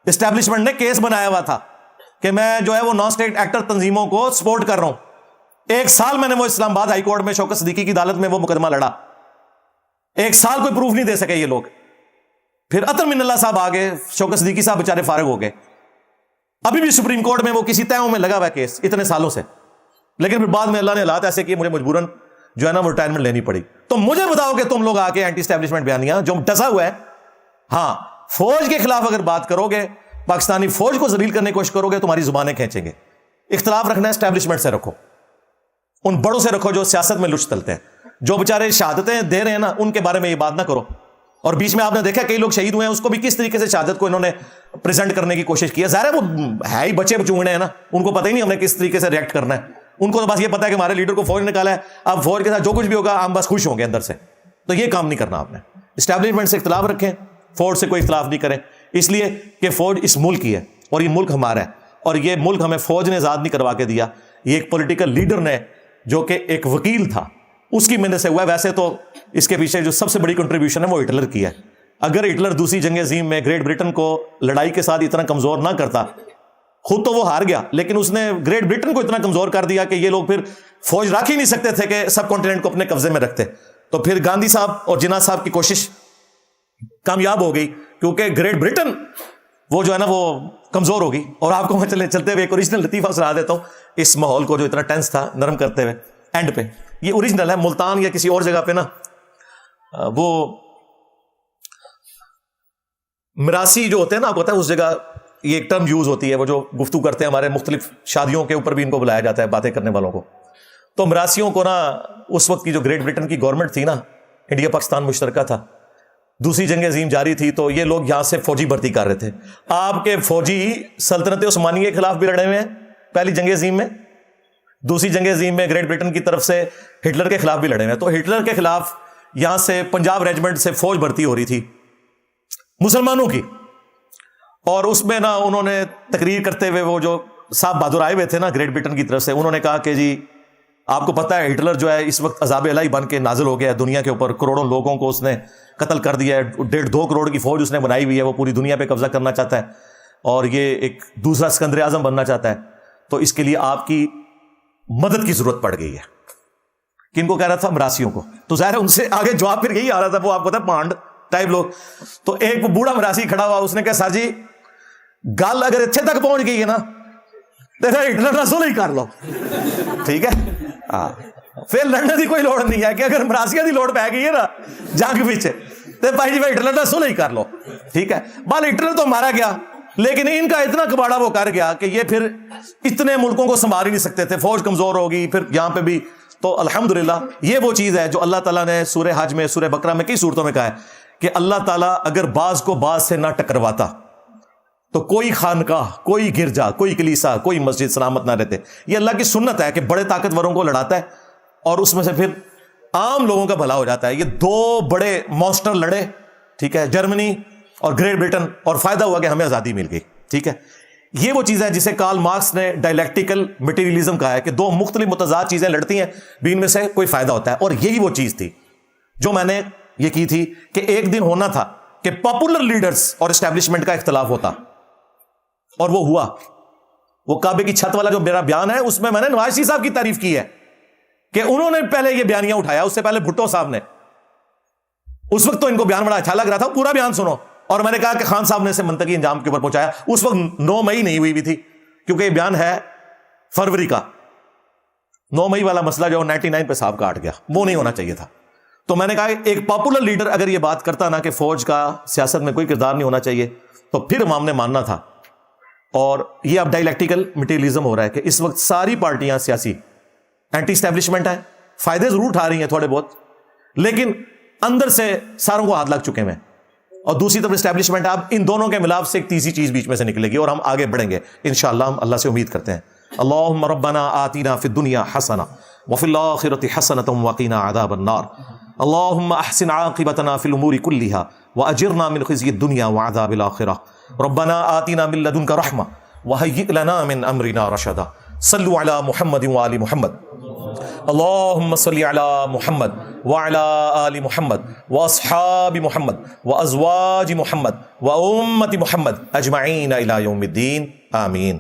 اسٹیبلشمنٹ نے کیس بنایا ہوا تھا کہ میں جو ہے وہ نان اسٹیٹ ایکٹر تنظیموں کو سپورٹ کر رہا ہوں. 1 سال میں نے وہ اسلام آباد ہائی کورٹ میں شوکت صدیقی کی عدالت میں وہ مقدمہ لڑا. 1 سال کوئی پروف نہیں دے سکے یہ لوگ. پھر عطر من اللہ صاحب آگے، شوکت صدیقی صاحب بیچارے فارغ ہو گئے. ابھی بھی سپریم کورٹ میں وہ کسی طے میں لگا ہوا ہے کیس اتنے سالوں سے. لیکن پھر بعد میں اللہ نے حالات ایسے کیے، مجھے مجبوراً جو ہے نا وہ ریٹائرمنٹ لینی پڑی. تو مجھے بتاؤ کہ تم لوگ آ کے اینٹی اسٹیبلشمنٹ بیانیاں جو ڈسا ہوا ہے، ہاں فوج کے خلاف اگر بات کرو گے، پاکستانی فوج کو ذلیل کرنے کی کوشش کرو گے، تمہاری زبانیں کھینچیں گے. اختلاف رکھنا ہے اسٹیبلشمنٹ سے رکھو، ان بڑوں سے رکھو جو سیاست میں لچ تلتے ہیں. جو بیچارے شہادتیں دے رہے ہیں نا، ان کے بارے میں یہ بات نہ کرو. اور بیچ میں آپ نے دیکھا کئی لوگ شہید ہوئے ہیں، اس کو بھی کس طریقے سے شہادت کو انہوں نے پریزنٹ کرنے کی کوشش کی ہے. ظاہر ہے وہ ہے ہی بچے چونگڑے ہیں نا، ان کو پتہ ہی نہیں ہم نے کس طریقے سے ریئیکٹ کرنا ہے. ان کو تو بس یہ پتا ہے کہ ہمارے لیڈر کو فوج نکالا ہے، اب فوج کے ساتھ جو کچھ بھی ہوگا ہم بس خوش ہوں گے اندر سے. تو یہ کام نہیں کرنا آپ نے. اسٹیبلشمنٹ سے اختلاف رکھیں، فوج سے کوئی اختلاف نہیں کریں، اس لیے کہ فوج اس ملک کی ہے اور یہ ملک ہمارا ہے. اور یہ ملک ہمیں فوج نے آزاد نہیں کروا کے دیا، یہ ایک پولیٹیکل لیڈر نے جو کہ ایک وکیل تھا اس کی محنت سے ہوا ہے. ویسے تو اس کے پیچھے جو سب سے بڑی کنٹریبیوشن ہے وہ ہٹلر کی ہے. اگر ہٹلر دوسری جنگ عظیم میں گریٹ برٹن کو لڑائی کے ساتھ اتنا کمزور نہ کرتا، خود تو وہ ہار گیا لیکن اس نے گریٹ برٹن کو اتنا کمزور کر دیا کہ یہ لوگ پھر فوج رکھ ہی نہیں سکتے تھے کہ سب کانٹیننٹ کو اپنے قبضے میں رکھتے. تو پھر گاندھی صاحب اور جناح صاحب کی کوشش کامیاب ہو گئی، کیونکہ گریٹ برٹن وہ جو ہے نا وہ کمزور ہوگی. اور آپ کو میں چلتے ہوئے ایک اوریجنل لطیفہ سنا دیتا ہوں اس ماحول کو جو اتنا ٹینس تھا نرم کرتے ہوئے. اینڈ پہ یہ اوریجنل ہے، ملتان یا کسی اور جگہ پہ نا وہ مراسی جو ہوتے ہیں نا، آپ کو پتا ہے اس جگہ یہ ایک ٹرم یوز ہوتی ہے، وہ جو گفتگو کرتے ہیں ہمارے مختلف شادیوں کے اوپر بھی ان کو بلایا جاتا ہے باتیں کرنے والوں کو. تو مراسیوں کو نا اس وقت کی جو گریٹ برٹن کی گورنمنٹ تھی نا، انڈیا پاکستان مشترکہ تھا، دوسری جنگ عظیم جاری تھی، تو یہ لوگ یہاں سے فوجی بھرتی کر رہے تھے. آپ کے فوجی سلطنت عثمانیہ کے خلاف بھی لڑے ہوئے ہیں پہلی جنگ عظیم میں، دوسری جنگ عظیم میں گریٹ برٹن کی طرف سے ہٹلر کے خلاف بھی لڑے ہوئے ہیں. تو ہٹلر کے خلاف یہاں سے پنجاب ریجمنٹ سے فوج بھرتی ہو رہی تھی مسلمانوں کی، اور اس میں نا انہوں نے تقریر کرتے ہوئے وہ جو صاحب بہادر آئے ہوئے تھے نا گریٹ برٹن کی طرف سے، انہوں نے کہا کہ جی آپ کو پتہ ہے ہٹلر جو ہے اس وقت عذاب الہی بن کے نازل ہو گیا ہے دنیا کے اوپر، کروڑوں لوگوں کو اس نے قتل کر دیا ہے، 1.5-2 کروڑ کی فوج اس نے بنائی ہوئی ہے، وہ پوری دنیا پہ قبضہ کرنا چاہتا ہے اور یہ ایک دوسرا سکندر اعظم بننا چاہتا ہے. تو اس کے لیے آپ کی مدد کی ضرورت پڑ گئی ہے. کن کو کہہ رہا تھا؟ مراسیوں کو. تو ظاہر ہے ان سے آگے جواب پھر یہی آ رہا تھا، وہ آپ کو پتا پانڈ ٹائپ لوگ. تو ایک بوڑھا مراسی کھڑا ہوا، اس نے کہا سر جی گل اگر اتنے تک پہنچ گئی ہے نا تو ہٹلر نہ سولہ ہی کر لو، ٹھیک ہے. ہاں پھر لڑنے کی کوئی لوڑ نہیں ہے کہ اگر مراسیاں دی لوڑ پہ گئی ہے نا جنگ پیچھے تو بھائی جی ہٹلر نہ سولہ ہی کر لو، ٹھیک ہے. بال ہٹلر تو مارا گیا، لیکن ان کا اتنا کباڑا وہ کر گیا کہ یہ پھر اتنے ملکوں کو سنبھال ہی نہیں سکتے تھے، فوج کمزور ہوگی پھر یہاں پہ بھی. تو الحمدللہ یہ وہ چیز ہے جو اللہ تعالیٰ نے سورہ حج میں، سورہ بقرہ میں کئی صورتوں میں کہا ہے کہ اللہ تعالیٰ اگر بعض کو بعض سے نہ ٹکرواتا تو کوئی خانقاہ، کوئی گرجا، کوئی کلیسا، کوئی مسجد سلامت نہ رہتے. یہ اللہ کی سنت ہے کہ بڑے طاقتوروں کو لڑاتا ہے اور اس میں سے پھر عام لوگوں کا بھلا ہو جاتا ہے. یہ 2 بڑے مانسٹر لڑے، ٹھیک ہے، جرمنی اور گریٹ برٹن، اور فائدہ ہوا کہ ہمیں آزادی مل گئی، ٹھیک ہے. یہ وہ چیز ہے جسے کارل مارکس نے ڈائلیکٹیکل مٹیریلزم کہا ہے کہ 2 مختلف متضاد چیزیں لڑتی ہیں بھی ان میں سے کوئی فائدہ ہوتا ہے. اور یہی وہ چیز تھی جو میں نے یہ کی تھی کہ ایک دن ہونا تھا کہ پاپولر لیڈرز اور اسٹیبلشمنٹ کا اختلاف ہوتا، اور وہ ہوا. وہ کعبے کی چھت والا جو میرا بیان ہے اس میں میں نے نواز شریف صاحب کی تعریف کی ہے کہ انہوں نے پہلے یہ بیانیاں اٹھایا، اس سے پہلے بھٹو صاحب نے. اس وقت تو ان کو بیان بڑا اچھا لگ رہا تھا، پورا بیان سنو. اور میں نے کہا کہ خان صاحب نے اسے منطقی انجام کے اوپر پہنچایا. اس وقت 9 مئی نہیں ہوئی بھی تھی کیونکہ یہ بیان ہے فروری کا. 9 مئی والا مسئلہ جو 99 پہ صاحب کاٹ گیا، وہ نہیں ہونا چاہیے تھا. تو میں نے کہا ایک پاپولر لیڈر اگر یہ بات کرتا نا کہ فوج کا سیاست میں کوئی کردار نہیں ہونا چاہیے تو پھر عوام نے ماننا تھا. اور یہ اب ڈائلیکٹیکل مٹیریلزم ہو رہا ہے کہ اس وقت ساری پارٹیاں سیاسی اینٹی اسٹیبلشمنٹ ہیں، فائدے ضرور اٹھا رہی ہیں تھوڑے بہت، لیکن اندر سے ساروں کو ہاتھ لگ چکے ہیں. اور دوسری طرف اسٹیبلشمنٹ، اب ان دونوں کے ملاپ سے ایک تیسری چیز بیچ میں سے نکلے گی اور ہم آگے بڑھیں گے انشاءاللہ. ہم اللہ سے امید کرتے ہیں. اللہم ربنا آتنا فی الدنیا حسنہ وفی الآخرۃ حسنۃ وقنا عذاب النار. اللہم احسن عاقبتنا فی الامور کلھا واجرنا من خزی الدنیا وعذاب الآخرہ. ربنا آتنا من لدنک رحمہ وہیئ لنا من امرنا رشدا. صلوا علی محمد وآل محمد. اللہم صلی علی محمد وعلی آل محمد واصحاب محمد وازواج محمد وامت محمد اجمعین الی یوم الدین. آمین.